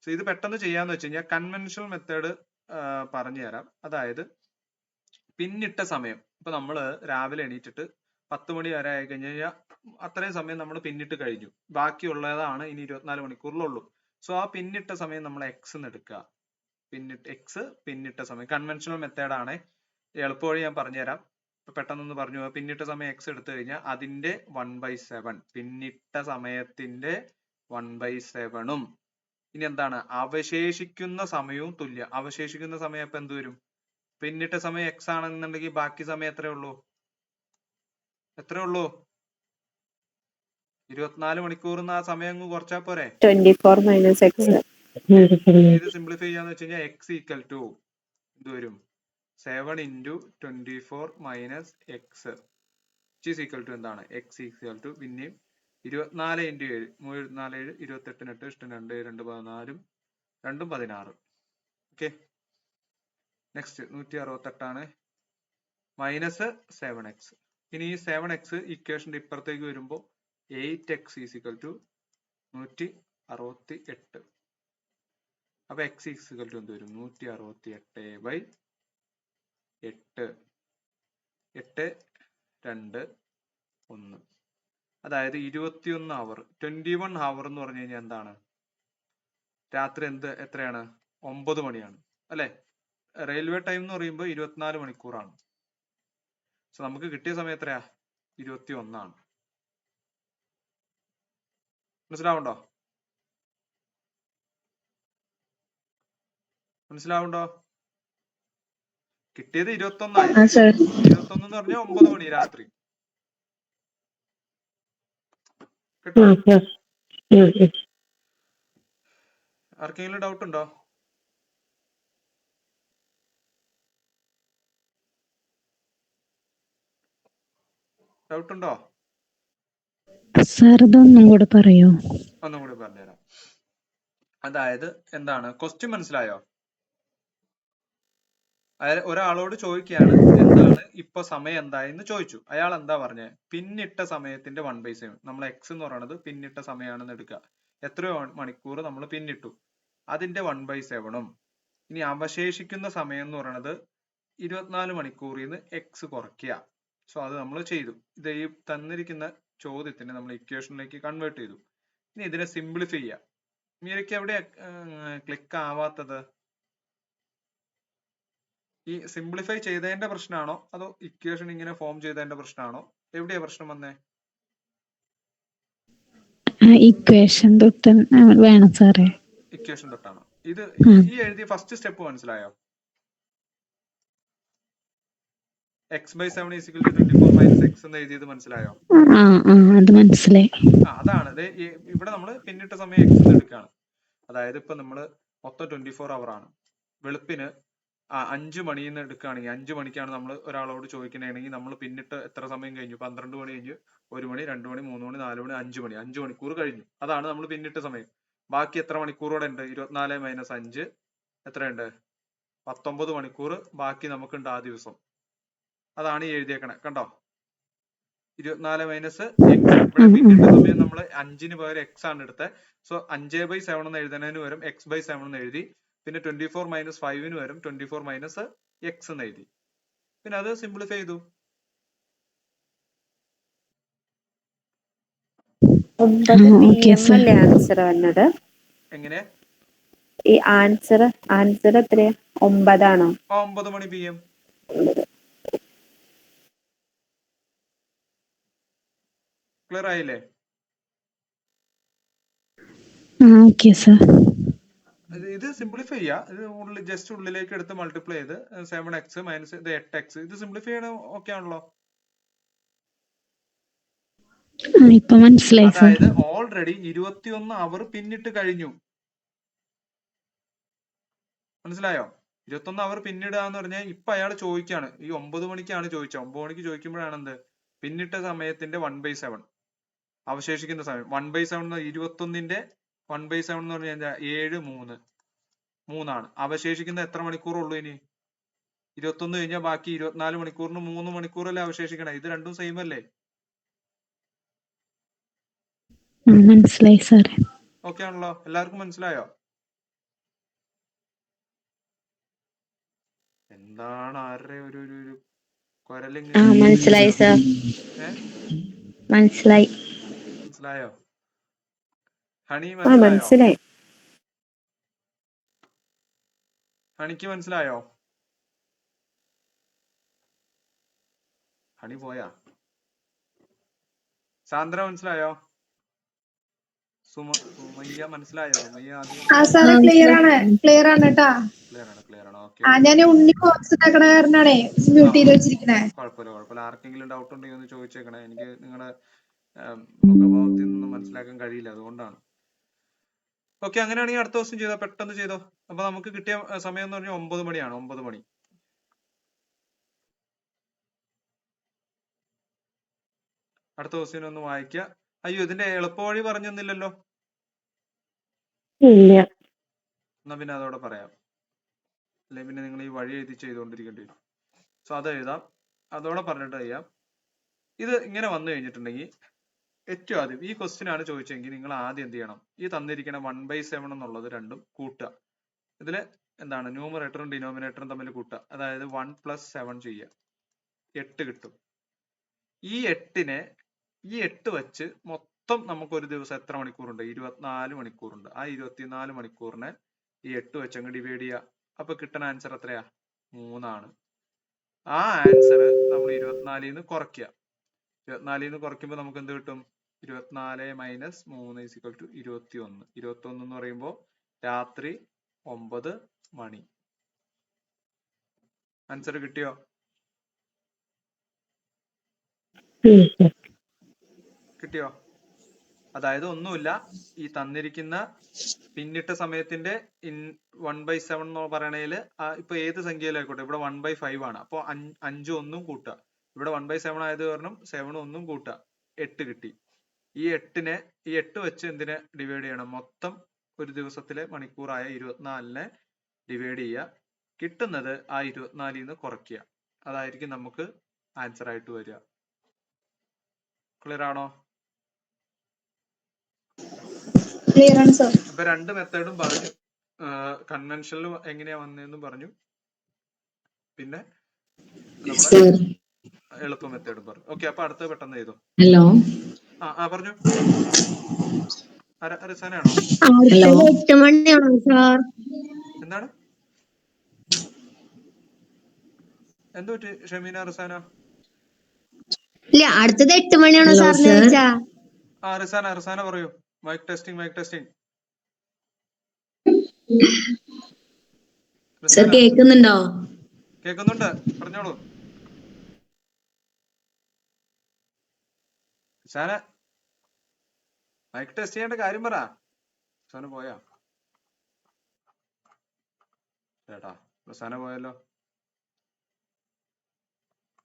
സോ ഇത് പെട്ടെന്ന് ചെയ്യാന്ന് വെച്ച് കഴിഞ്ഞാൽ കൺവെൻഷണൽ മെത്തേഡ് പറഞ്ഞു തരാം. അതായത് പിന്നിട്ട സമയം. ഇപ്പൊ നമ്മള് രാവിലെ എണീറ്റിട്ട് 10 മണി വരെ ആയി കഴിഞ്ഞ് കഴിഞ്ഞാൽ അത്രയും സമയം നമ്മൾ പിന്നിട്ട് കഴിഞ്ഞു. ബാക്കിയുള്ളതാണ് ഇനി 24 മണിക്കൂറിലുള്ളൂ. സോ ആ പിന്നിട്ട സമയം നമ്മൾ X എന്ന് എടുക്കുക. പിന്നിട്ട് എക്സ് പിന്നിട്ട സമയം കൺവെൻഷണൽ മെത്തേഡാണ്. എളുപ്പവഴി ഞാൻ പറഞ്ഞുതരാം. പെട്ടെന്നൊന്ന് പറഞ്ഞു പോകാം. പിന്നിട്ട സമയം എക്സ് എടുത്തു കഴിഞ്ഞാൽ അതിന്റെ 1/7 പിന്നിട്ട സമയത്തിന്റെ 1/7 ഇനി എന്താണ് അവശേഷിക്കുന്ന സമയവും തുല്യം. അവശേഷിക്കുന്ന സമയം അപ്പൊ എന്ത് വരും? പിന്നിട്ട സമയം എക്സ് ആണെന്നുണ്ടെങ്കിൽ ബാക്കി സമയം എത്രയേ ഉള്ളൂ? 24 മണിക്കൂർ ആ സമയം അങ്ങ് കുറച്ചാ പോരെ? 24 - x. ഇത് സിംപ്ലിഫൈ ചെയ്യാന്ന് വെച്ച് കഴിഞ്ഞാൽ എക്സ് ഈക്വൽ ടു എന്ത് വരും? 7 × 24 - x ഈസ് ഈക്വൽ ടു എന്താണ്? എക്സ് ഈക്വൽ ടു പിന്നെയും 24 × 7 3 7 28 8 ഇഷ്ടം 2 2 14 2 16. ഓക്കെ, നെക്സ്റ്റ് 168 ആണ് -7x. ഇനി ഈ 7x ഇക്വേഷന്റെ ഇപ്പുറത്തേക്ക് വരുമ്പോൾ 8x ഈസ് ഈക്വൽ ടു 168. അപ്പൊ x ഈസ് ഈക്വൽ ടു എന്ത് വരും? 168/8 8 2 1. അതായത് 21 അവർ 21 അവർ എന്ന് പറഞ്ഞു കഴിഞ്ഞാൽ എന്താണ്? രാത്രി എത്രയാണ്? 9 മണിയാണ് അല്ലെ? റെയിൽവേ ടൈം എന്ന് പറയുമ്പോൾ 24 മണിക്കൂറാണ്. സോ നമുക്ക് കിട്ടിയ സമയം എത്രയാ? 21 ആണ്. മനസ്സിലാവുണ്ടോ? കിട്ടിയത് 21 ആയി. 21 എന്ന് പറഞ്ഞാൽ 9 മണി രാത്രി. കേട്ടോ? ആർക്കെങ്കിലും ഡൗട്ട് ഉണ്ടോ? സാർ ഇതൊന്നും കൂടെ പറയോ? ഒന്നും കൂടി പറഞ്ഞുതരാം. അതായത് എന്താണ് ക്വസ്റ്റ്യൻ മനസ്സിലായോ? അതായത് ഒരാളോട് ചോദിക്കുകയാണ് എന്താണ് ഇപ്പൊ സമയം എന്തായെന്ന് ചോദിച്ചു. അയാൾ എന്താ പറഞ്ഞത്? പിന്നിട്ട സമയത്തിന്റെ 1/7. നമ്മൾ എക്സ് എന്ന് പറയുന്നത് പിന്നിട്ട സമയമാണെന്ന് എടുക്കുക. എത്രയോ മണിക്കൂർ നമ്മൾ പിന്നിട്ടു, അതിന്റെ 1/7. ഇനി അവശേഷിക്കുന്ന സമയം എന്ന് പറയുന്നത് 24 മണിക്കൂറിൽ നിന്ന് എക്സ് കുറയ്ക്കുക. സോ അത് നമ്മൾ ചെയ്തു. ഇത് ഈ തന്നിരിക്കുന്ന ചോദ്യത്തിന് നമ്മൾ ഇക്വേഷനിലേക്ക് കൺവേർട്ട് ചെയ്തു. ഇനി ഇതിനെ സിംപ്ലിഫൈ ചെയ്യാം. മീരയ്ക്ക് എവിടെയാ ക്ലിക്ക് ആവാത്തത്? ഈ സിംപ്ലിഫൈ ചെയ്തതിന്റെ പ്രശ്നമാണോ അതോ ഇക്വേഷൻ ഇങ്ങനെ ഫോം ചെയ്തതിന്റെ പ്രശ്നമാണോ? എവിടെയാ പ്രശ്നം വന്നേ? ഇക്വേഷൻ തൊട്ട് വേണം സാറേ. ഇക്വേഷൻ തൊട്ടാണോ? ഇത് ഈ എഴുതിയ ഫസ്റ്റ് സ്റ്റെപ്പ് മനസ്സിലായോ? x/7 = 24 - x എന്ന് എഴുതിയത് മനസ്സിലായോ? അത് മനസ്സിലായി. അതാണ് ഇവിടെ നമ്മൾ പിന്നിട്ട സമയം എക്സ് എന്ന് എടുക്കുകയാണ്. അതായത് ഇപ്പൊ നമ്മള് മൊത്തം 24 അവർ ആണ്. വെളുപ്പിന് 5 മണിന്ന് എടുക്കുകയാണെങ്കിൽ 5 മണിക്കാണ് നമ്മൾ ഒരാളോട് ചോദിക്കണമെങ്കിൽ നമ്മൾ പിന്നിട്ട് എത്ര സമയം കഴിഞ്ഞു? 12 മണി കഴിഞ്ഞു, 1 മണി 2 മണി 3 മണി 4 മണി 5 മണി 5 മണിക്കൂർ കഴിഞ്ഞു. അതാണ് നമ്മൾ പിന്നിട്ട സമയം. ബാക്കി എത്ര മണിക്കൂറോടെ ഉണ്ട്? 24 - 5 എത്രയുണ്ട്? 19 മണിക്കൂർ ബാക്കി നമുക്കുണ്ട് ആ ദിവസം. അതാണ് ഈ എഴുതിയേക്കണേ. കണ്ടോ? 24 - x. ഇവിടെ പിന്നിട്ട സമയം നമ്മൾ 5ന് പകരം x ആണ് എടുത്തത്. സോ 5/7 എന്ന് എഴുതുന്നതിന് പകരം x/7 എന്ന് എഴുതി. പിന്നെ 24 - 5ന് പകരം 24 - x എന്ന് എഴുതി. പിന്നെ അത് സിംപ്ലിഫൈ ചെയ്തു. ആൻസർ വന്നത് എങ്ങനെ? ഈ ആൻസർ എത്രയാ? 9 ആണോ? 9 മണി PM. ക്ലിയർ ആയില്ലേ? Okay sir. ഇത് സിംപ്ലിഫൈ ചെയ്യാ. ഇത് ജസ്റ്റ് ഉള്ളിലേക്ക് എടുത്ത് മൾട്ടിപ്ലൈ ചെയ്ത് 7x - ഇത് 8x. ഇത് സിംപ്ലിഫൈ ചെയ്യണ ഓക്കെ ആണല്ലോ? ഇപ്പൊ മനസ്സിലായി സാർ. അതായത് ഓൾറെഡി 21 അവർ പിന്നിട്ട് കഴിഞ്ഞു. മനസ്സിലായോ? 21 അവർ പിന്നിടുക എന്ന് പറഞ്ഞാൽ ഇപ്പൊ അയാൾ ചോദിക്കാണ്. ഈ 9 മണിക്കാണ് ചോദിച്ചത്. 9 മണിക്ക് ചോദിക്കുമ്പോഴാണ് എന്ത്? പിന്നിട്ട സമയത്തിന്റെ 1/7 അവശേഷിക്കുന്ന സമയം. 1/7 21ന്റെ 1/7 എന്ന് പറഞ്ഞാൽ 7 3 ആണ്. അവശേഷിക്കുന്ന എത്ര മണിക്കൂറുള്ളൂ ഇനി? 21 കഴിഞ്ഞാൽ ബാക്കി 24 മണിക്കൂറിന് 3 മണിക്കൂറല്ലേ അവശേഷിക്കണേ. ഇത് രണ്ടും സെയിം അല്ലേ? മനസ്സിലായി സാർ. ഓക്കെ ആണല്ലോ? എല്ലാവർക്കും മനസ്സിലായോ? എന്താണ് ആരുടെ ഒരു മനസ്സിലായി സാർ. മനസ്സിലായോ? ഹണി മനസ്സിലായോ? മനസ്സിലായി. ഹണിക്ക് മനസ്സിലായോ? ഹണി പോയാ? സാന്ദ്ര മനസ്സിലായോ? സുമയ്യ മനസ്സിലായോ? സുമയ്യ ആദ്യം സാറേ ക്ലിയർ ആണ് കേട്ടാ. ക്ലിയർ ആണ്. ഓക്കെ. ഞാൻ ഉണ്ണി ബോക്സ് ഉണ്ടാക്കണ കാരണാണേ മ്യൂട്ട് ചെയ്ത് വെച്ചിരിക്കണേ. കുഴപ്പമില്ല. ആർക്കെങ്കിലും ഡൗട്ട് ഉണ്ടെങ്കിൽ ഒന്ന് ചോദിച്ചേക്കണേ. എനിക്ക് നിങ്ങളുടെ മുഖഭാവത്തിൽ നിന്ന് മനസ്സിലാക്കാൻ കഴിയില്ല, അതുകൊണ്ടാണ്. ഓക്കെ, അങ്ങനെയാണെങ്കിൽ അടുത്ത ദിവസം ചെയ്തോ, പെട്ടെന്ന് ചെയ്തോ. അപ്പൊ നമുക്ക് കിട്ടിയ സമയം എന്ന് പറഞ്ഞാൽ 9 മണിയാണ്. 9 മണി. അടുത്ത ദിവസം ഒന്ന് വായിക്കുക. അയ്യോ, ഇതിന്റെ എളുപ്പവഴി പറഞ്ഞു തന്നില്ലല്ലോ. എന്നാ പിന്നെ അതോടെ പറയാം. അല്ലെ പിന്നെ നിങ്ങൾ ഈ വഴി എഴുതി ചെയ്തുകൊണ്ടിരിക്കേണ്ടി വരും. സോ അത് എഴുതാം, അതോടെ പറഞ്ഞിട്ട് ചെയ്യാം. ഇത് ഇങ്ങനെ വന്നു കഴിഞ്ഞിട്ടുണ്ടെങ്കിൽ ഏറ്റവും ആദ്യം ഈ ക്വസ്റ്റ്യൻ ആണ് ചോദിച്ചെങ്കിൽ നിങ്ങൾ ആദ്യം എന്ത് ചെയ്യണം? ഈ തന്നിരിക്കുന്ന 1/7 എന്നുള്ളത് രണ്ടും കൂട്ടുക. ഇതില് എന്താണ് ന്യൂമറേറ്ററും ഡിനോമിനേറ്ററും തമ്മിൽ കൂട്ടുക. അതായത് 1 + 7 ചെയ്യുക. 8 കിട്ടും. ഈ 8 വെച്ച് മൊത്തം നമുക്ക് ഒരു ദിവസം എത്ര മണിക്കൂറുണ്ട്? 24 മണിക്കൂറുണ്ട്. ആ 24 മണിക്കൂറിനെ ഈ 8 വെച്ച് അങ്ങ് ഡിവൈഡ് ചെയ്യുക. അപ്പൊ കിട്ടുന്ന ആൻസർ എത്രയാ? 3 ആണ്. ആ ആൻസർ നമ്മൾ 24 കുറയ്ക്കുക. 24 കുറയ്ക്കുമ്പോൾ നമുക്ക് എന്ത് കിട്ടും? 24 - 3 = 21. 21 എന്ന് പറയുമ്പോൾ രാത്രി 9 മണി. ആൻസർ കിട്ടിയോ? കിട്ടിയോ? അതായത് ഒന്നുമില്ല, ഈ തന്നിരിക്കുന്ന പിന്നിട്ട സമയത്തിന്റെ 1/7 എന്ന് പറയണേല് ഇപ്പൊ ഏത് സംഖ്യയിലായിക്കോട്ടെ, ഇവിടെ 1/5 ആണ്. അപ്പൊ 5 1 കൂട്ടുക. ഇവിടെ 1/7 ആയത് കാരണം 7 1 കൂട്ടുക. 8 കിട്ടി. ഈ 8 വെച്ച് എന്തിനെ ഡിവൈഡ് ചെയ്യണം? മൊത്തം ഒരു ദിവസത്തിലെ മണിക്കൂറായ 24-നെ ഡിവൈഡ് ചെയ്യുക. കിട്ടുന്നത് ആ 24-ന്ന് കുറയ്ക്കുക. അതായിരിക്കും നമുക്ക് ആൻസർ ആയിട്ട് വരിക. ക്ലിയർ ആണോ? അപ്പൊ രണ്ട് മെത്തേഡും പറഞ്ഞു. കൺവെൻഷനിൽ എങ്ങനെയാ വന്നതെന്നും പറഞ്ഞു, പിന്നെ നമ്മുടെ എളുപ്പ മെത്തേഡും പറഞ്ഞു. ഓക്കെ, അപ്പൊ അടുത്ത പെട്ടെന്ന് ചെയ്തോ. ഹലോ, പറഞ്ഞു. റിസാനാണോ? അടുത്തത് 8 മണിയാണോ സാർ? എന്താണ്? എന്ത് പറ്റി ഷമീന? റിസാന ഇല്ല, അടുത്തത് 8 മണിയാണോ സാറിന് ചോദിച്ചാ? റിസാന പറയൂ. Mic testing. സാർ കേൾക്കുന്നുണ്ടോ? കേൾക്കുന്നുണ്ട്, പറഞ്ഞോളൂ. റിസാന മൈക്ക് ടെസ്റ്റ് ചെയ്യേണ്ട കാര്യം പറ. റിസാന പോയാ? ചേട്ടാ, റിസാന പോയല്ലോ.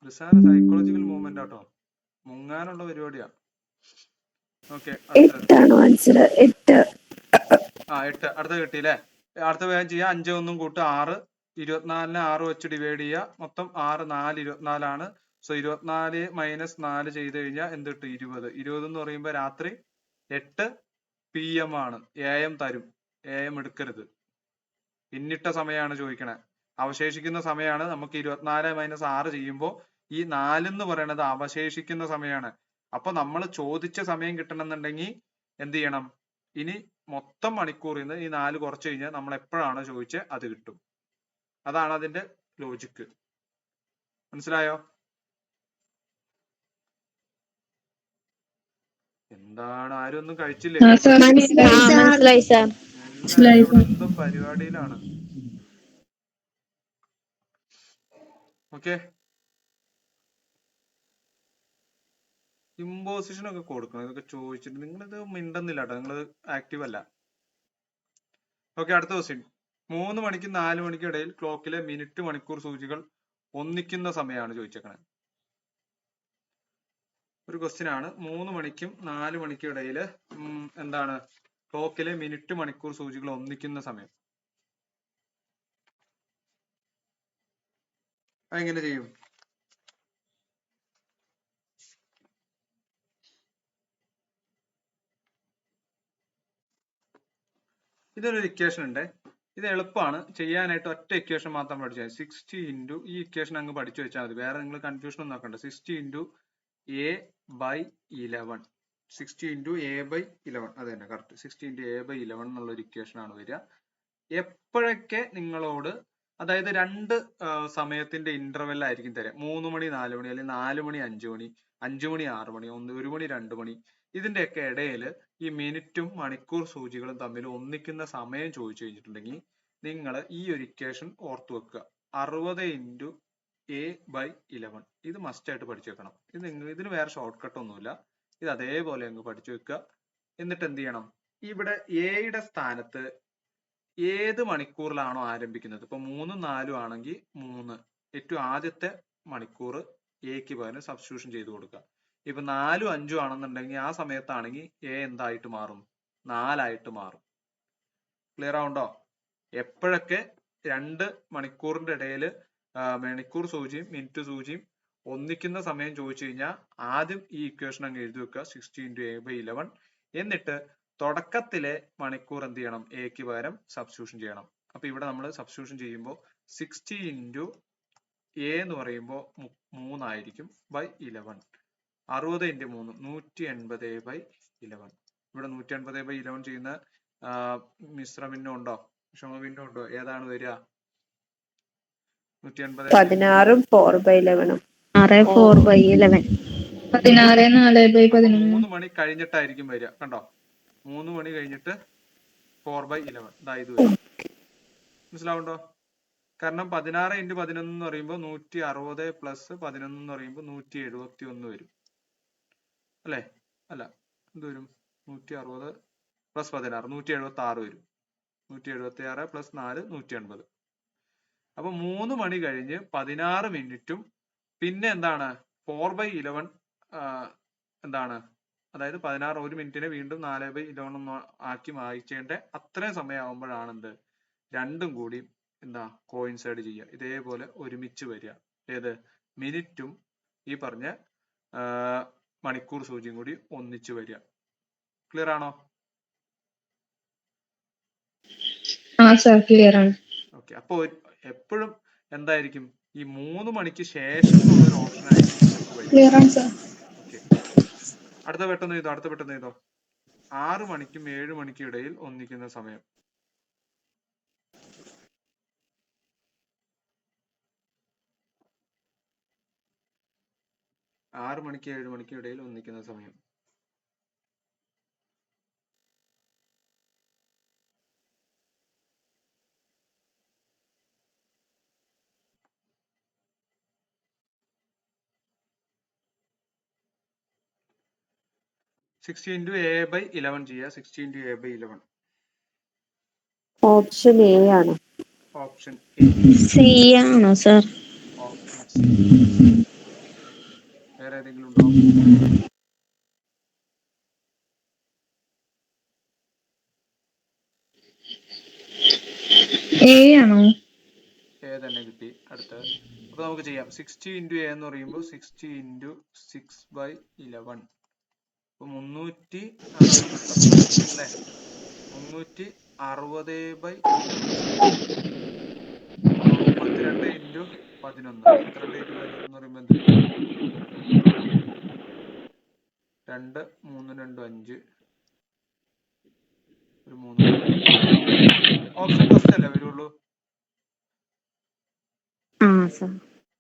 റിസാന സൈക്കോളജിക്കൽ മൂവ്മെന്റ് ആട്ടോ, മുങ്ങാനുള്ള പരിപാടിയാ. ഓക്കെ, അടുത്തത് 8. അടുത്ത കിട്ടിയില്ലേ? അടുത്ത വേഗം ചെയ്യാം. 5 1 കൂട്ടുക 6. 24-നെ 6 വെച്ച് ഡിവൈഡ് ചെയ്യുക. മൊത്തം 6 4 24 ആണ്. സോ 24 - 4 ചെയ്ത് കഴിഞ്ഞാൽ എന്ത് കിട്ടും? 20. 20 എന്ന് പറയുമ്പോൾ രാത്രി 8 PM ആണ്. AM തരും. AM എടുക്കരുത്. പിന്നിട്ട സമയമാണ് ചോദിക്കണേ. അവശേഷിക്കുന്ന സമയമാണ്. നമുക്ക് 24 - 6 ചെയ്യുമ്പോൾ ഈ 4 എന്ന് പറയുന്നത് അവശേഷിക്കുന്ന സമയമാണ്. അപ്പൊ നമ്മൾ ചോദിച്ച സമയം കിട്ടണമെന്നുണ്ടെങ്കിൽ എന്ത് ചെയ്യണം? ഇനി മൊത്തം മണിക്കൂറിൽ നിന്ന് ഈ 4 കുറച്ച് കഴിഞ്ഞാൽ നമ്മൾ എപ്പോഴാണോ ചോദിച്ചത് അത് കിട്ടും. അതാണ് അതിന്റെ ലോജിക്ക്. മനസ്സിലായോ? എന്താണ്, ആരും ഒന്നും കഴിച്ചില്ലേ? മനസ്സിലായി സാർ. എല്ലാവരും ഇവിടെ എന്തോ പരിപാടിയിലാണ്. ഓക്കെ, ഇമ്പോസിഷൻ ഒക്കെ കൊടുക്കണം. ഇതൊക്കെ ചോദിച്ചിട്ട് നിങ്ങളിത് മിണ്ടുന്നില്ല കേട്ടോ, നിങ്ങൾ ആക്റ്റീവ് അല്ല. ഓക്കെ, അടുത്ത ക്വസ്റ്റ്യൻ. 3 മണിക്കും 4 മണിക്കും ഇടയിൽ ക്ലോക്കിലെ മിനിറ്റ് മണിക്കൂർ സൂചികൾ ഒന്നിക്കുന്ന സമയമാണ് ചോദിച്ചേക്കണേ. ഒരു ക്വസ്റ്റ്യൻ ആണ്. 3 മണിക്കും 4 മണിക്കും ഇടയിൽ എന്താണ് ക്ലോക്കിലെ മിനിറ്റ് മണിക്കൂർ സൂചികൾ ഒന്നിക്കുന്ന സമയം. അതെങ്ങനെ ചെയ്യും? ഇതിനൊരു ഇക്വേഷൻ ഉണ്ട്. ഇത് എളുപ്പമാണ് ചെയ്യാനായിട്ട്. ഒറ്റ ഇക്വേഷൻ മാത്രം പഠിച്ചാൽ 60 ഇൻറ്റു ഈ ഇക്വേഷൻ അങ്ങ് പഠിച്ചു വെച്ചാൽ മതി. വേറെ നിങ്ങൾ കൺഫ്യൂഷൻ ഒന്നും നോക്കണ്ട. 60 ഇൻറ്റു A/11. 60 into A/11. അത് തന്നെ കറക്റ്റ്. 60 ഇൻറ്റു A/11 എന്നുള്ള ഒരു ഇക്വേഷൻ ആണ് വരിക. എപ്പോഴൊക്കെ നിങ്ങളോട് അതായത് രണ്ട് സമയത്തിന്റെ ഇന്റർവെൽ ആയിരിക്കും തരാം. 3 മണി 4 മണി അല്ലെങ്കിൽ 4 മണി 5 മണി, 5 മണി 6 മണി, 1 മണി 2 മണി, ഇതിന്റെയൊക്കെ ഇടയിൽ ഈ മിനിറ്റും മണിക്കൂർ സൂചികളും തമ്മിൽ ഒന്നിക്കുന്ന സമയം ചോദിച്ചു കഴിഞ്ഞിട്ടുണ്ടെങ്കിൽ നിങ്ങൾ ഈ ഒരു ഇക്വേഷൻ ഓർത്തു വെക്കുക. 60 ഇൻറ്റു A/11. ഇത് മസ്റ്റ് ആയിട്ട് പഠിച്ചു വെക്കണം. ഇതിന് വേറെ ഷോർട്ട് കട്ട് ഒന്നുമില്ല. ഇത് അതേപോലെ അങ്ങ് പഠിച്ചു വെക്കുക. എന്നിട്ട് എന്ത് ചെയ്യണം, ഇവിടെ എയുടെ സ്ഥാനത്ത് ഏത് മണിക്കൂറിലാണോ ആരംഭിക്കുന്നത്, ഇപ്പൊ 3 4 ആണെങ്കിൽ 3 ഏറ്റവും ആദ്യത്തെ മണിക്കൂർ എക്ക് പകരം സബ്സ്റ്റിറ്റ്യൂഷൻ ചെയ്ത് കൊടുക്കുക. ഇപ്പൊ 4 5 ആണെന്നുണ്ടെങ്കിൽ ആ സമയത്താണെങ്കിൽ എ എന്തായിട്ട് മാറും, 4 ആയിട്ട് മാറും. ക്ലിയർ ആവുണ്ടോ? എപ്പോഴൊക്കെ രണ്ട് മണിക്കൂറിന്റെ ഇടയിൽ മണിക്കൂർ സൂചിയും മിനിറ്റ് സൂചിയും ഒന്നിക്കുന്ന സമയം ചോദിച്ചു കഴിഞ്ഞാൽ ആദ്യം ഈ ഇക്വേഷൻ അങ്ങ് എഴുതി വെക്കുക, 60 × A/11. എന്നിട്ട് തുടക്കത്തിലെ മണിക്കൂർ എന്ത് ചെയ്യണം, എക്ക് പകരം സബ്സ്റ്റിറ്റ്യൂഷൻ ചെയ്യണം. അപ്പൊ ഇവിടെ നമ്മൾ സബ്സ്റ്റിറ്റ്യൂഷൻ ചെയ്യുമ്പോൾ 60 ഇൻറ്റു എ എന്ന് പറയുമ്പോൾ 3 ആയിരിക്കും ബൈ 11. 60 ഇൻറ്റു 3 180/11. ഇവിടെ 180/11 ചെയ്യുന്ന മിശ്ര ഭിന്നം ഉണ്ടോ, വിഷമ ഭിന്നം ഉണ്ടോ, ഏതാണ് വരിക? 180 16 4/11. 4/11. 16 4/11. 3 മണി കഴിഞ്ഞിട്ടായിരിക്കും വരിക. കണ്ടോ, 3 മണി കഴിഞ്ഞിട്ട് 4/11 ഇത് വരും. മനസ്സിലാവുണ്ടോ? കാരണം 16 ഇൻറ്റു 11 എന്ന് പറയുമ്പോൾ 160 പ്ലസ് 11 എന്ന് പറയുമ്പോൾ 171 വരും അല്ലെ? അല്ല, എന്ത് വരും? 160 പ്ലസ് 16 176 വരും. 176 പ്ലസ് 4 180. അപ്പൊ 3 മണി കഴിഞ്ഞ് 16 മിനിറ്റും പിന്നെ എന്താണ് 4/11 എന്താണ്, അതായത് 16 ഒരു മിനിറ്റിനെ വീണ്ടും 4/11 ആക്കി മാറ്റിയേണ്ട അത്രയും സമയമാകുമ്പോഴാണ് എന്ത് രണ്ടും കൂടി എന്താ കോയിൻസൈഡ് ചെയ്യുക, ഇതേപോലെ ഒരുമിച്ച് വരിക. ഏത് മിനിറ്റും ഈ പറഞ്ഞ മണിക്കൂർ സൂചിയും കൂടി ഒന്നിച്ച് വരിക. ക്ലിയർ ആണോ? ക്ലിയർ ആണ്. ഓക്കെ. അപ്പൊ എപ്പോഴും എന്തായിരിക്കും, ഈ 3 മണിക്ക് ശേഷം ഒരു ഓപ്ഷൻ ആയിരിക്കും നിങ്ങൾക്ക് വരിക. ഓക്കെ, അടുത്ത പെട്ടെന്ന് ചെയ്തോ. 6 മണിക്കും 7 മണിക്കും ഇടയിൽ ഒന്നിക്കുന്ന സമയം. ആറ് മണിക്ക് 7 മണിക്കും ഇടയിൽ ഒന്നിക്കുന്ന സമയം. സിക്സ്റ്റി ഇൻറ്റു A/11 ചെയ്യുക. 60 ഇൻറ്റു A/11. ഓപ്ഷൻ എ ആണ്. Option A. സി ആണോ സർ? Option C. വേറെ ഏതെങ്കിലും ഉണ്ടോ? എ ആണോ? എ തന്നെ കിട്ടി. അടുത്ത അപ്പൊ നമുക്ക് ചെയ്യാം. 60 ഇൻറ്റു എ എന്ന് പറയുമ്പോൾ 60 ഇൻറ്റു 6/11. അപ്പൊ 360 അല്ലെ? 360/11. 32 ഇൻറ്റു 11. 32 ഇൻറ്റു 11 എന്ന് പറയുമ്പോൾ എന്ത്? 2 3 2 5 ഒരു 3. ഓപ്ഷൻ ഫസ്റ്റ് അല്ലേ വരുള്ളൂ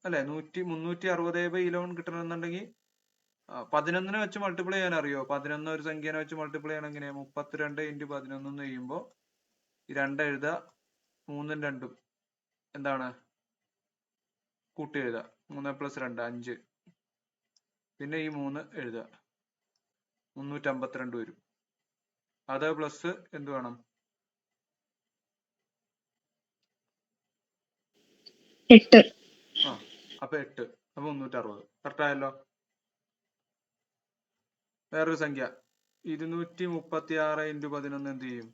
അല്ലെ? 360/11 കിട്ടണമെന്നുണ്ടെങ്കിൽ 11 വെച്ച് മൾട്ടിപ്ലൈ ചെയ്യാൻ അറിയോ? 11 ഒരു സംഖ്യനെ വെച്ച് മൾട്ടിപ്ലൈ ചെയ്യണം. എങ്ങനെയാ? 32 ഇൻറ്റു 11 എന്ന് ചെയ്യുമ്പോൾ ഈ 2 എഴുതുക, 3 2 എന്താണ് കൂട്ടി എഴുതുക. 3 + 2 5. പിന്നെ ഈ 3 എഴുതുക, 352 വരും. അത് പ്ലസ് എന്ത് വേണം? 8. അപ്പൊ 8. അപ്പൊ 360. കറക്റ്റ് ആയല്ലോ. വേറൊരു സംഖ്യ 236 ഇൻറ്റു 11 എന്ത് ചെയ്യും?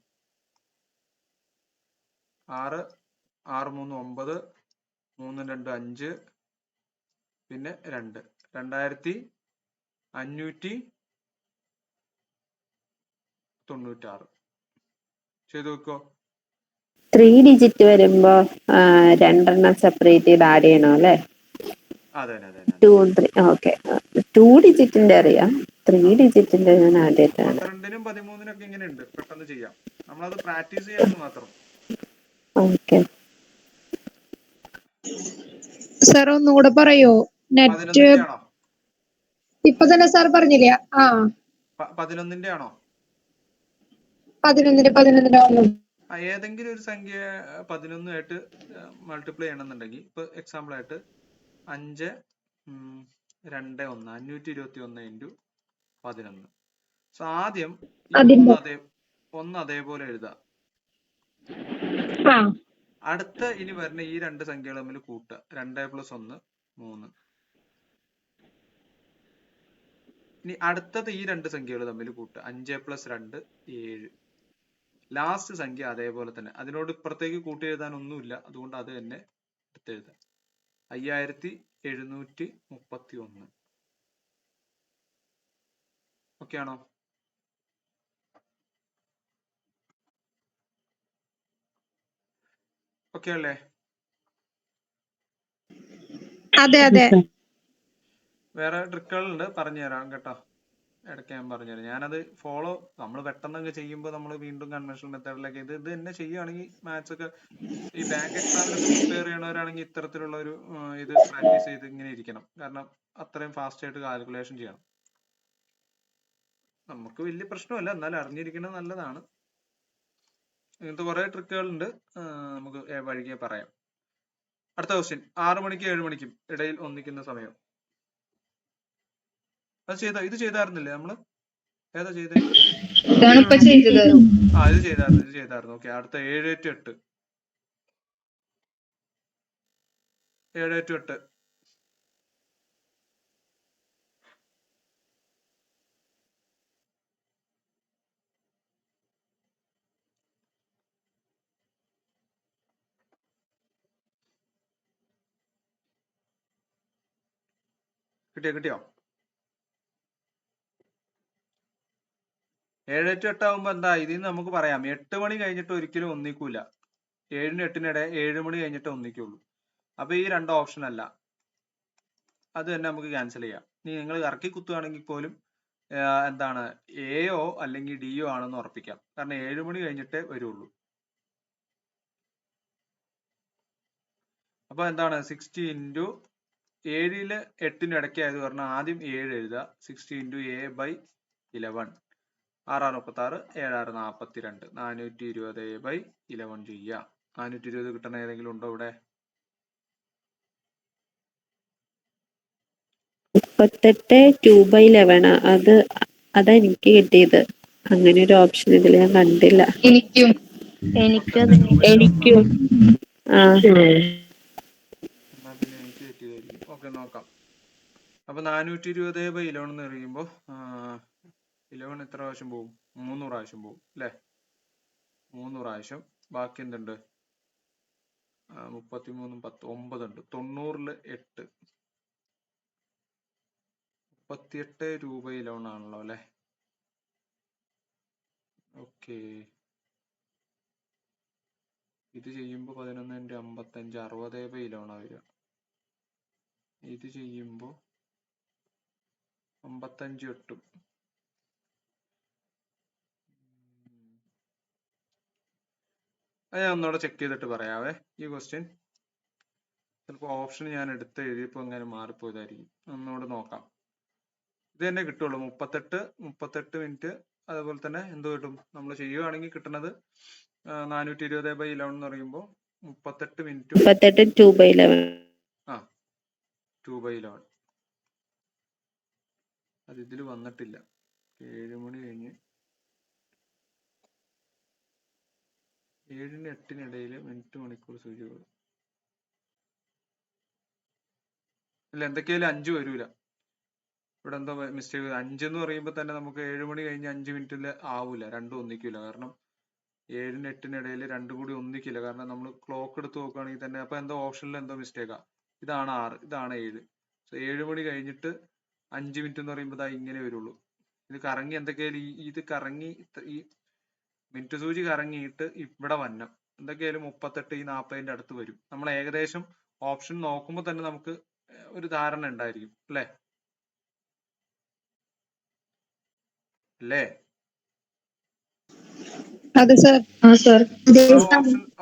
6 6 3 9 3 2 5 പിന്നെ 2 2596. ചെയ്തു വെക്കോ. 3 ഡിജിറ്റ് വരുമ്പോ 2 സെപ്പറേറ്റ് ചെയ്ത് ആഡ് ചെയ്യണം അല്ലെ? അതെ 2 3. ഓക്കെ, 2 ഡിജിറ്റിന്റെ അറിയാം, 3 ഡിജിറ്റിന്റെ ഞാൻ ആദ്യമായിട്ടാണ്. 12നും 13നും ഒക്കെ ഇങ്ങനെ ഉണ്ട്, പെട്ടെന്ന് ചെയ്യാം. നമ്മളത് പ്രാക്ടീസ് ചെയ്യാമെന്ന് മാത്രം. ഓക്കെ. സാർ ഒന്നുകൂടെ പറയോ? നെറ്റ് 11ന്റെ ആണോ? ഇപ്പൊ തന്നെ സാർ പറഞ്ഞില്ല. 11ന്റെ ആണോ? 11 വന്നു. ഏതെങ്കിലും ഒരു സംഖ്യ 11 ആയിട്ട് മൾട്ടിപ്ലൈ ചെയ്യണമെന്നുണ്ടെങ്കിൽ ഇപ്പൊ എക്സാമ്പിൾ ആയിട്ട് 5 2 1 521 ഇൻറ്റു 11. സോ ആദ്യം ഈ ഒന്ന് അതേപോലെ എഴുതാം. അടുത്ത ഇനി വരുന്ന ഈ രണ്ട് സംഖ്യകൾ തമ്മിൽ കൂട്ടുക. 2 + 1 3. ഇനി അടുത്തത് ഈ രണ്ട് സംഖ്യകൾ തമ്മിൽ കൂട്ടുക. 5 + 2 7. ലാസ്റ്റ് സംഖ്യ അതേപോലെ തന്നെ. അതിനോട് ഇപ്പുറത്തേക്ക് കൂട്ടി എഴുതാൻ ഒന്നുമില്ല, അതുകൊണ്ട് അത് തന്നെ എടുത്തെഴുതാം. 5731. ഓക്കെ ആണോ? ഓക്കെ അല്ലേ? അതെ അതെ. വേറെ ട്രിക്കുകളുണ്ട്, പറഞ്ഞുതരാം കേട്ടോ. ഇടയ്ക്ക് ഞാൻ പറഞ്ഞുതരാം. ഞാനത് നമ്മൾ പെട്ടെന്നൊക്കെ ചെയ്യുമ്പോൾ നമ്മൾ വീണ്ടും കൺവെൻഷണൽ മെത്തേഡിലേക്ക് ഇത് തന്നെ ചെയ്യുകയാണെങ്കിൽ മാത്സ് ഒക്കെ ഈ ബാങ്ക് എക്സാമിനൊക്കെ പ്രിപ്പയർ ചെയ്യണവരാണെങ്കിൽ ഇത്തരത്തിലുള്ള ഒരു ഇത് പ്രാക്ടീസ് ചെയ്ത് ഇങ്ങനെ ഇരിക്കണം. കാരണം അത്രയും ഫാസ്റ്റ് ആയിട്ട് കാൽക്കുലേഷൻ ചെയ്യണം. നമുക്ക് വലിയ പ്രശ്നമല്ല, എന്നാലും അറിഞ്ഞിരിക്കുന്നത് നല്ലതാണ്. ഇങ്ങനത്തെ കുറെ ട്രിക്കുകളുണ്ട്, നമുക്ക് വഴികെ പറയാം. അടുത്ത ക്വസ്റ്റ്യൻ. 6 മണിക്കും 7 മണിക്കും ഇടയിൽ ഒന്നിക്കുന്ന സമയം. അത് ഇത് ചെയ്തായിരുന്നില്ലേ നമ്മള്? ഏതാ ചെയ്തേ? ഇതാണ് ഇപ്പൊ ചെയ്തത്. ഇത് ചെയ്തായിരുന്നു. ഓക്കെ. അടുത്ത 7 to 8. 7 to 8. കിട്ടിയോ? 7 to 8 ആവുമ്പോ എന്താ ഇതിന്ന് നമുക്ക് പറയാം, 8 മണി കഴിഞ്ഞിട്ട് ഒരിക്കലും ഒന്നിക്കൂല. 7-നും 8-നും ഇടയിൽ 7 മണി കഴിഞ്ഞിട്ട് ഒന്നിക്കുള്ളൂ. അപ്പൊ ഈ രണ്ട് ഓപ്ഷൻ അല്ല, അത് തന്നെ നമുക്ക് ക്യാൻസൽ ചെയ്യാം. ഇനി നിങ്ങൾ ഇറക്കി കുത്തുകയാണെങ്കിൽ പോലും എന്താണ് എയോ അല്ലെങ്കിൽ ഡിയോ ആണെന്ന് ഉറപ്പിക്കാം. കാരണം 7 മണി കഴിഞ്ഞിട്ടേ വരുള്ളൂ. അപ്പൊ എന്താണ് 60 ഇൻറ്റു 7-ല് 8-നും ഇടയ്ക്ക് ആയത് പറഞ്ഞാൽ ആദ്യം 7 എഴുതുക. 60 ഇൻറ്റു a/11. 6-6 36, 7-6 42. 420a/11 ചെയ്യുക. 420 കിട്ടണ ഏതെങ്കിലും ഉണ്ടോ ഇവിടെ? 38 2/11. അതാ എനിക്ക് കിട്ടിയത്. അങ്ങനെ ഒരു ഓപ്ഷൻ ഇതിൽ ഞാൻ കണ്ടില്ല. എനിക്കും. എന്നാ പിന്നെ എനിക്ക് തെറ്റിയതായിരിക്കും. ഓക്കെ, നോക്കാം. അപ്പൊ 420/11 എന്ന് പറയുമ്പോ 11 എത്ര പ്രാവശ്യം പോകും? 3 പ്രാവശ്യം പോകും അല്ലെ? 3 പ്രാവശ്യം. ബാക്കി എന്തുണ്ട്? 33 10 9 ഉണ്ട്. 90-ല് 8. 38 2/11 ആണല്ലോ അല്ലെ? ഓക്കെ. ഇത് ചെയ്യുമ്പോ 11 × 55 60/11 വരിക. ഇത് ചെയ്യുമ്പോ 55 8. അത് ഞാൻ ഒന്നുകൂടെ ചെക്ക് ചെയ്തിട്ട് പറയാവേ. ഈ ക്വസ്റ്റ്യൻ ചിലപ്പോൾ ഓപ്ഷൻ ഞാൻ എടുത്ത് എഴുതിയപ്പോൾ ഇങ്ങനെ മാറിപ്പോയതായിരിക്കും. ഒന്നുകൂടെ നോക്കാം. ഇത് തന്നെ കിട്ടുള്ളൂ. 38 മിനിറ്റ്. അതുപോലെ തന്നെ എന്ത് കിട്ടും? നമ്മൾ ചെയ്യുകയാണെങ്കിൽ കിട്ടുന്നത് 420/11 എന്ന് പറയുമ്പോൾ 38 മിനിറ്റും 38 2/11. 2/11. അത് ഇതിൽ വന്നിട്ടില്ല. 7 മണി കഴിഞ്ഞ് 7-നും 8-നും ഇടയിൽ മിനിറ്റ് മണിക്കൂർ സൂചികൾ ഇല്ല. എന്തൊക്കെയായാലും 5 വരൂല. ഇവിടെ എന്തോ മിസ്റ്റേക്ക്. 5 എന്ന് പറയുമ്പോൾ തന്നെ നമുക്ക് 7 മണി കഴിഞ്ഞ് 5 മിനിറ്റിൽ ആവൂല. രണ്ടും ഒന്നിക്കില്ല. കാരണം 7-നും 8-നും ഇടയിൽ രണ്ടും കൂടി ഒന്നിക്കില്ല. കാരണം നമ്മൾ ക്ലോക്ക് എടുത്ത് നോക്കുകയാണെങ്കിൽ തന്നെ അപ്പൊ എന്തോ ഓപ്ഷനിൽ എന്തോ മിസ്റ്റേക്കാ. ഇതാണ് 6, ഇതാണ് 7. 7 മണി കഴിഞ്ഞിട്ട് 5 മിനിറ്റ് എന്ന് പറയുമ്പോൾ ഇങ്ങനെ വരുള്ളൂ. ഇത് കറങ്ങി എന്തൊക്കെയായാലും ഇത് കറങ്ങി ഈ മിനിറ്റ് സൂചി കറങ്ങിയിട്ട് ഇവിടെ വന്നം എന്തൊക്കെയായാലും 38 ഈ 40-ന്റെ അടുത്ത് വരും. നമ്മൾ ഏകദേശം ഓപ്ഷൻ നോക്കുമ്പോൾ തന്നെ നമുക്ക് ഒരു ധാരണ ഉണ്ടായിരിക്കും അല്ലേ? അതെ സർ. ആ സർ. അതെ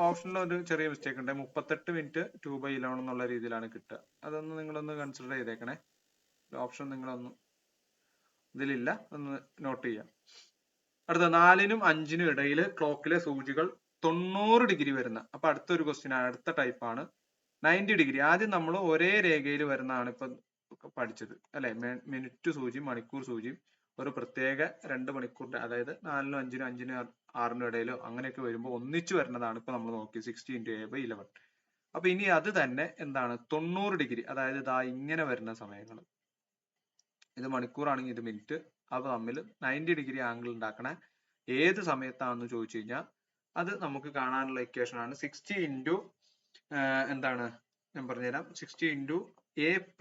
ഓപ്ഷനിൽ ഒരു ചെറിയ മിസ്റ്റേക്ക് ഉണ്ട്. 38 മിനിറ്റ് 2/11 എന്നുള്ള രീതിയിലാണ് കിട്ടുക. അതൊന്ന് നിങ്ങളൊന്ന് കൺസിഡർ ചെയ്തേക്കണേ. ഓപ്ഷൻ നിങ്ങളൊന്ന് ഇതിലില്ല, ഒന്ന് നോട്ട് ചെയ്യാം. അടുത്ത 4നും 5നും ഇടയിൽ ക്ലോക്കിലെ സൂചികൾ 90 ഡിഗ്രി വരുന്ന, അപ്പൊ അടുത്തൊരു ക്വസ്റ്റ്യൻ ആണ്, അടുത്ത ടൈപ്പ് ആണ് 90 ഡിഗ്രി. ആദ്യം നമ്മൾ ഒരേ രേഖയിൽ വരുന്നതാണ് ഇപ്പൊ പഠിച്ചത് അല്ലെ. മിനിറ്റ് സൂചി മണിക്കൂർ സൂചിയും ഒരു പ്രത്യേക 2 മണിക്കൂറിന്റെ, അതായത് 4നും 5നും 5നും 6നും ഇടയിലോ അങ്ങനെയൊക്കെ വരുമ്പോൾ ഒന്നിച്ചു വരുന്നതാണ് ഇപ്പൊ നമ്മൾ നോക്കി 60 × A/11. അപ്പൊ ഇനി അത് തന്നെ എന്താണ് 90 ഡിഗ്രി, അതായത് ഇതാ ഇങ്ങനെ വരുന്ന സമയങ്ങൾ, ഇത് മണിക്കൂറാണെങ്കിൽ ഇത് മിനിറ്റ്, അപ്പൊ തമ്മിൽ 90 ഡിഗ്രി ആംഗിൾ ഉണ്ടാക്കണ ഏത് സമയത്താണെന്ന് ചോദിച്ചു കഴിഞ്ഞാൽ അത് നമുക്ക് കാണാനുള്ള ഇക്വേഷൻ ആണ് 60 × എന്താണ് ഞാൻ പറഞ്ഞുതരാം. 60 × A ±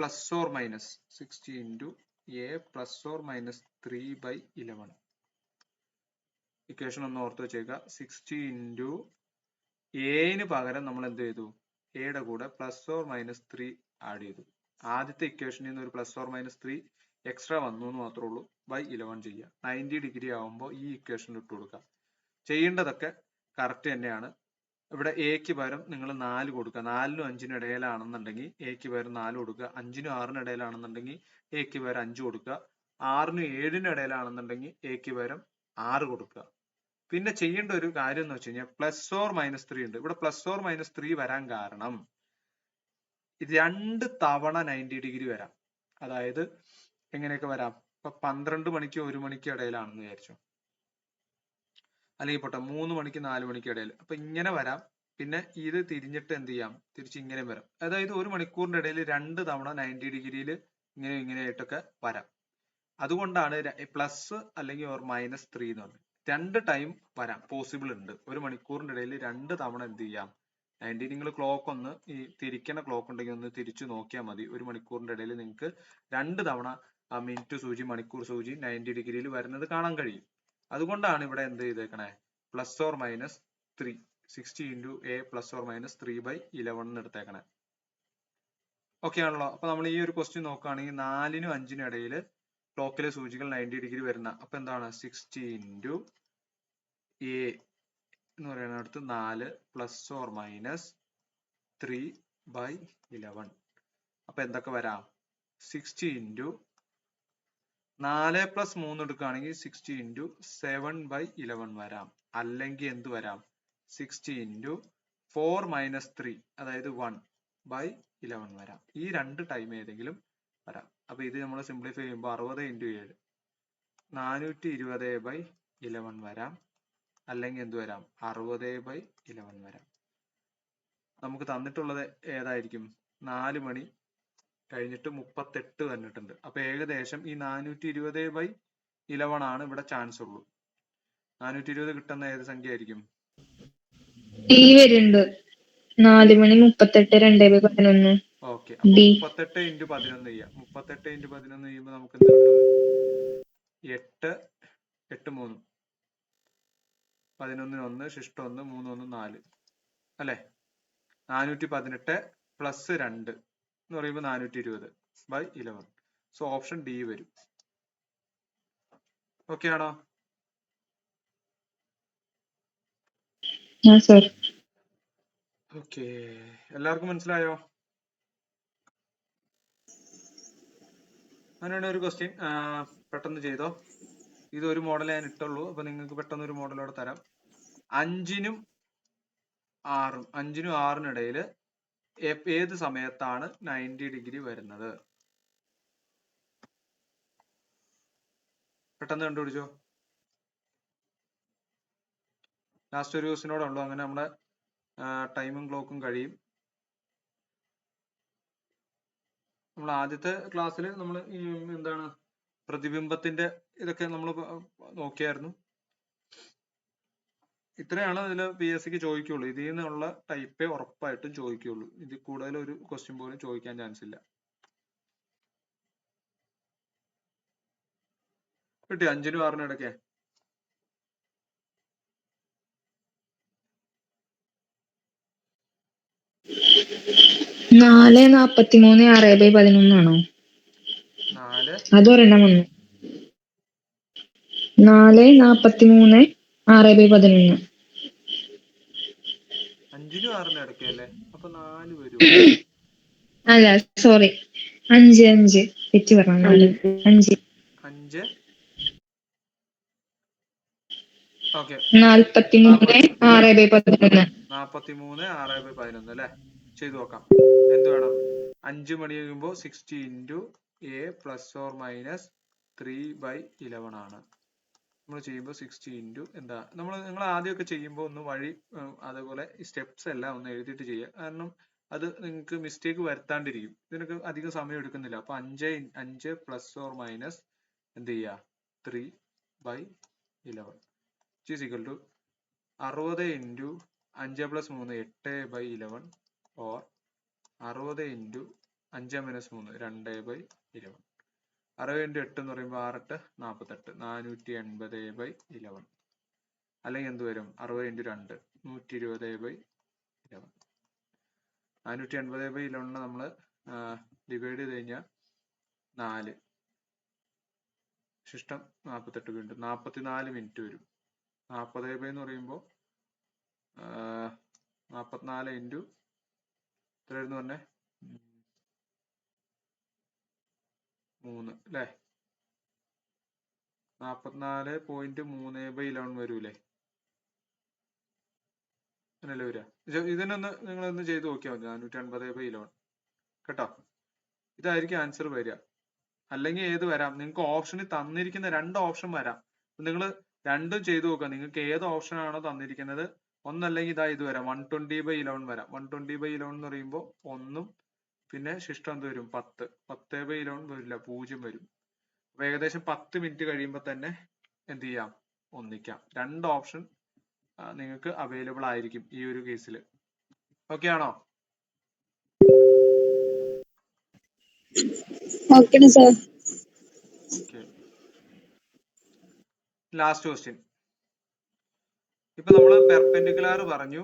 60 × A ± 3/11. ഇക്വേഷൻ ഒന്ന് ഓർത്ത് വെച്ചേക്കുക. 60 × A പകരം നമ്മൾ എന്ത് ചെയ്തു, എയുടെ കൂടെ ±3 ആഡ് ചെയ്തു. ആദ്യത്തെ ഇക്വേഷനിൽ നിന്ന് ഒരു ±3 എക്സ്ട്രാ വന്നു എന്ന് മാത്രമേ ഉള്ളൂ. /11 ചെയ്യുക. 90 ഡിഗ്രി ആവുമ്പോൾ ഈ ഇക്വേഷനിൽ ഇട്ട് കൊടുക്കുക. ചെയ്യേണ്ടതൊക്കെ കറക്റ്റ് തന്നെയാണ്. ഇവിടെ എക്ക് പകരം നിങ്ങൾ 4 കൊടുക്കുക. 4നും 5നും ഇടയിലാണെന്നുണ്ടെങ്കിൽ എക്ക് പകരം 4 കൊടുക്കുക. 5നും 6നും ഇടയിലാണെന്നുണ്ടെങ്കിൽ എക്ക് പകരം 5 കൊടുക്കുക. 6നും 7നും ഇടയിലാണെന്നുണ്ടെങ്കിൽ എക്ക് പകരം 6 കൊടുക്കുക. പിന്നെ ചെയ്യേണ്ട ഒരു കാര്യം എന്ന് വെച്ച് കഴിഞ്ഞാൽ +or -3 ഉണ്ട്. ഇവിടെ +or -3 വരാൻ കാരണം ഇത് 2 തവണ 90 ഡിഗ്രി വരാം. അതായത് എങ്ങനെയൊക്കെ വരാം, ഇപ്പൊ 12 മണിക്കോ 1 മണിക്കോ ഇടയിലാണെന്ന് വിചാരിച്ചോ, അല്ലെങ്കിൽ പോട്ടെ 3 മണിക്ക് 4 മണിക്ക് ഇടയിൽ, അപ്പൊ ഇങ്ങനെ വരാം. പിന്നെ ഇത് തിരിഞ്ഞിട്ട് എന്ത് ചെയ്യാം, തിരിച്ച് ഇങ്ങനെ വരാം. അതായത് 1 മണിക്കൂറിന്റെ ഇടയിൽ 2 തവണ 90 ഡിഗ്രിയിൽ ഇങ്ങനെ ആയിട്ടൊക്കെ വരാം. അതുകൊണ്ടാണ് പ്ലസ് അല്ലെങ്കിൽ -3 എന്ന് പറഞ്ഞത്. 2 ടൈം വരാം, പോസിബിൾ ഉണ്ട്. 1 മണിക്കൂറിന്റെ ഇടയിൽ 2 തവണ എന്ത് ചെയ്യാം 90. നിങ്ങൾ ക്ലോക്ക് ഒന്ന് ഈ തിരിക്കണ ക്ലോക്ക് ഉണ്ടെങ്കിൽ ഒന്ന് തിരിച്ചു നോക്കിയാൽ മതി. 1 മണിക്കൂറിന്റെ ഇടയിൽ നിങ്ങൾക്ക് 2 തവണ ആ മിനിറ്റ് സൂചി മണിക്കൂർ സൂചി 90 ഡിഗ്രിയിൽ വരുന്നത് കാണാൻ കഴിയും. അതുകൊണ്ടാണ് ഇവിടെ എന്ത് ചെയ്തേക്കണേ +or -3, 60 × A ± 3/11 എന്ന് എടുത്തേക്കണേ. ഓക്കെ ആണല്ലോ. അപ്പൊ നമ്മൾ ഈ ഒരു ക്വസ്റ്റ്യൻ നോക്കുകയാണെങ്കിൽ 4നും 5നും ഇടയിൽ ക്ലോക്കിലെ സൂചികൾ 90 ഡിഗ്രി വരുന്ന, അപ്പൊ എന്താണ് 60 × A എന്ന് പറയുന്നിടത്ത് 4 ± 3/11. അപ്പൊ എന്തൊക്കെ വരാം, 60 × 4 + 3 എടുക്കുകയാണെങ്കിൽ 60 × 7/11 വരാം. അല്ലെങ്കിൽ എന്ത് വരാം, 60 × 4 - 3 അതായത് 1/11 വരാം. ഈ 2 ടൈം ഏതെങ്കിലും വരാം. അപ്പൊ ഇത് നമ്മൾ സിംപ്ലിഫൈ ചെയ്യുമ്പോൾ 60 × 7 420/11 വരാം. അല്ലെങ്കിൽ എന്ത് വരാം, 60/11 വരാം. നമുക്ക് തന്നിട്ടുള്ളത് ഏതായിരിക്കും, 4 മണി കഴിഞ്ഞിട്ട് 38 തന്നിട്ടുണ്ട്. അപ്പൊ ഏകദേശം ഈ 420/11 ആണ് ഇവിടെ ചാൻസ് ഉള്ളൂ. 420 കിട്ടുന്ന ഏത് സംഖ്യ ആയിരിക്കും, ടി വരുന്നുണ്ട്. 4 മണി 38 2/11. ഓക്കെ. അപ്പൊ 38 × 11 ചെയ്യാം. 38 × 11 ചെയ്യുമ്പോൾ നമുക്ക് എന്ത് കിട്ടും, 8 8 3 11 1 ശിഷ്ടം 1 3 1 4 അല്ലെ. 418 + 2 എന്ന് പറയുമ്പോൾ 420/11. സോ ഓപ്ഷൻ ഡി വരും. ഓക്കെ ആണോ? ഓക്കെ, എല്ലാവർക്കും മനസ്സിലായോ? അങ്ങനെയാണ് ഒരു ക്വസ്റ്റ്യൻ. പെട്ടെന്ന് ചെയ്തോ. ഇത് ഒരു മോഡൽ ഞാൻ ഇട്ടുള്ളൂ. അപ്പൊ നിങ്ങൾക്ക് പെട്ടെന്ന് ഒരു മോഡലോടെ തരാം. 5നും 6നും ഇടയിൽ ഏത് സമയത്താണ് 90 ഡിഗ്രി വരുന്നത്? പെട്ടെന്ന് കണ്ടുപിടിച്ചോ. ലാസ്റ്റ് ഒരു ക്വസ്റ്റിനോടെ ഉള്ളൂ, അങ്ങനെ നമ്മുടെ ടൈമും ക്ലോക്കും കഴിയും. നമ്മൾ ആദ്യത്തെ ക്ലാസ്സിൽ നമ്മൾ എന്താണ് പ്രതിബിംബത്തിന്റെ ഇതൊക്കെ നമ്മൾ നോക്കിയായിരുന്നു. ഇത്രയാണ് അതിൽ PSCക്ക് ചോദിക്കുള്ളൂ. ഇതിൽ നിന്നുള്ള ടൈപ്പേ ഉറപ്പായിട്ടും ചോദിക്കുള്ളൂ. ഇതിൽ കൂടുതൽ ഒരു ക്വസ്റ്റ്യൻ പോലും ചോദിക്കാൻ ചാൻസ് ഇല്ല. കിട്ടി 5നും 6നും ഇടയ്ക്ക്. നാല് 43 6/11 ആണോ? 4 അതൊരെണ്ണം വന്നു. 4 43 6/11. 5നും 6നും ഇടയ്ക്കല്ലേ? അപ്പൊ 4 വരുമോ? അല്ല സോറി, 5 തെറ്റി പറഞ്ഞു. 5 5 ഓക്കെ 43 6/11. 43 6/11 അല്ലെ? ചെയ്തു നോക്കാം. എന്ത് വേണം? 5 മണി കഴിയുമ്പോ 60 into A plus or minus 3/11 ആണ്. നമ്മൾ ചെയ്യുമ്പോൾ 60 ഇൻറ്റു എന്താ, നിങ്ങൾ ആദ്യമൊക്കെ ചെയ്യുമ്പോൾ ഒന്ന് വഴി അതേപോലെ സ്റ്റെപ്സ് എല്ലാം ഒന്ന് എഴുതിയിട്ട് ചെയ്യുക. കാരണം അത് നിങ്ങൾക്ക് മിസ്റ്റേക്ക് വരുത്താണ്ടിരിക്കും. ഇതിനൊക്കെ അധികം സമയം എടുക്കുന്നില്ല. അപ്പൊ 5 പ്ലസ് ഓർ മൈനസ് എന്ത് ചെയ്യുക, 3/11 is equal to 60 into 5 plus 3 8/11 or 60 into 5 minus 3 2/11. 60 into 8 എന്ന് പറയുമ്പോൾ 6 8 48 480/11. അല്ലെങ്കിൽ എന്ത് വരും? 60 ഇൻറ്റു 2 120/11. 480/11 നമ്മൾ ഡിവൈഡ് ചെയ്ത് കഴിഞ്ഞാൽ 4 ശിഷ്ടം 48 വീണ്ടും 44 മിനിറ്റ് വരും. 40 എന്ന് പറയുമ്പോൾ 44 ഇൻറ്റു എത്രയായിരുന്നു പറഞ്ഞേ? 3 അല്ലേ? 44.3/11 വരൂലേ? അങ്ങനല്ലേ വരിക? ഇതിനൊന്ന് നിങ്ങളൊന്ന് ചെയ്ത് നോക്കിയാൽ മതി. 480/11 കേട്ടോ. ഇതായിരിക്കും ആൻസർ വരിക. അല്ലെങ്കിൽ ഏത് വരാം? നിങ്ങൾക്ക് ഓപ്ഷനിൽ തന്നിരിക്കുന്ന 2 ഓപ്ഷൻ വരാം. നിങ്ങൾ രണ്ടും ചെയ്തു നോക്കുക. നിങ്ങൾക്ക് ഏത് ഓപ്ഷൻ ആണോ തന്നിരിക്കുന്നത്, ഒന്നല്ലെങ്കിൽ ഇതാ ഇത് വരാം, 120/11 വരാം. 120/11 എന്ന് പറയുമ്പോൾ 1ഉം പിന്നെ ശിഷ്ടം എന്ത് വരും? 10. 10/11 വരില്ല, 0 വരും. അപ്പൊ ഏകദേശം 10 മിനിറ്റ് കഴിയുമ്പോൾ തന്നെ എന്ത് ചെയ്യാം? ഒന്നിക്കാം. 2 ഓപ്ഷൻ നിങ്ങൾക്ക് അവൈലബിൾ ആയിരിക്കും ഈ ഒരു കേസിൽ. ഓക്കെ ആണോ? Okay sir. Last question. ഇപ്പൊ നമ്മള് പെർപെൻഡിക്കുലാർ പറഞ്ഞു,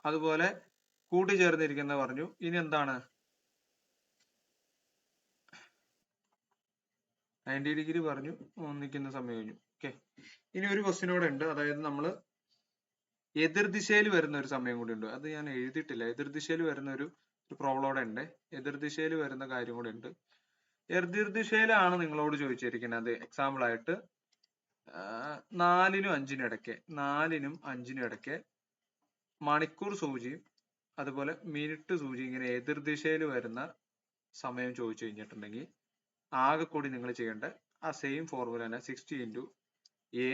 അതുപോലെ കൂട്ടിച്ചേർന്നിരിക്കുന്ന പറഞ്ഞു. ഇനി എന്താണ്? 90 ഡിഗ്രി പറഞ്ഞു, ഒന്നിക്കുന്ന സമയം കഴിഞ്ഞു. ഓക്കെ, ഇനി ഒരു ക്വസ്റ്റ്യൻ കൂടെ ഉണ്ട്. അതായത് നമ്മള് എതിർദിശയിൽ വരുന്ന ഒരു സമയം കൂടി ഉണ്ട്. അത് ഞാൻ എഴുതിയിട്ടില്ല. എതിർദിശയിൽ വരുന്ന ഒരു പ്രോബ്ലം കൂടെ ഉണ്ട്. എതിർദിശയിൽ വരുന്ന കാര്യം കൂടെ ഉണ്ട്. എതിർദിശയിലാണ് നിങ്ങളോട് ചോദിച്ചിരിക്കുന്നത്. എക്സാമ്പിൾ ആയിട്ട് 4നും 5നും ഇടയ്ക്ക്, 4നും 5നും ഇടയ്ക്ക് മണിക്കൂർ സൂചിയും അതുപോലെ മിനിറ്റ് സൂചി ഇങ്ങനെ എതിർദിശയിൽ വരുന്ന സമയം ചോദിച്ചു കഴിഞ്ഞിട്ടുണ്ടെങ്കിൽ ആകെ കൂടി നിങ്ങൾ ചെയ്യേണ്ട ആ സെയിം ഫോർമുല തന്നെ, 60 into A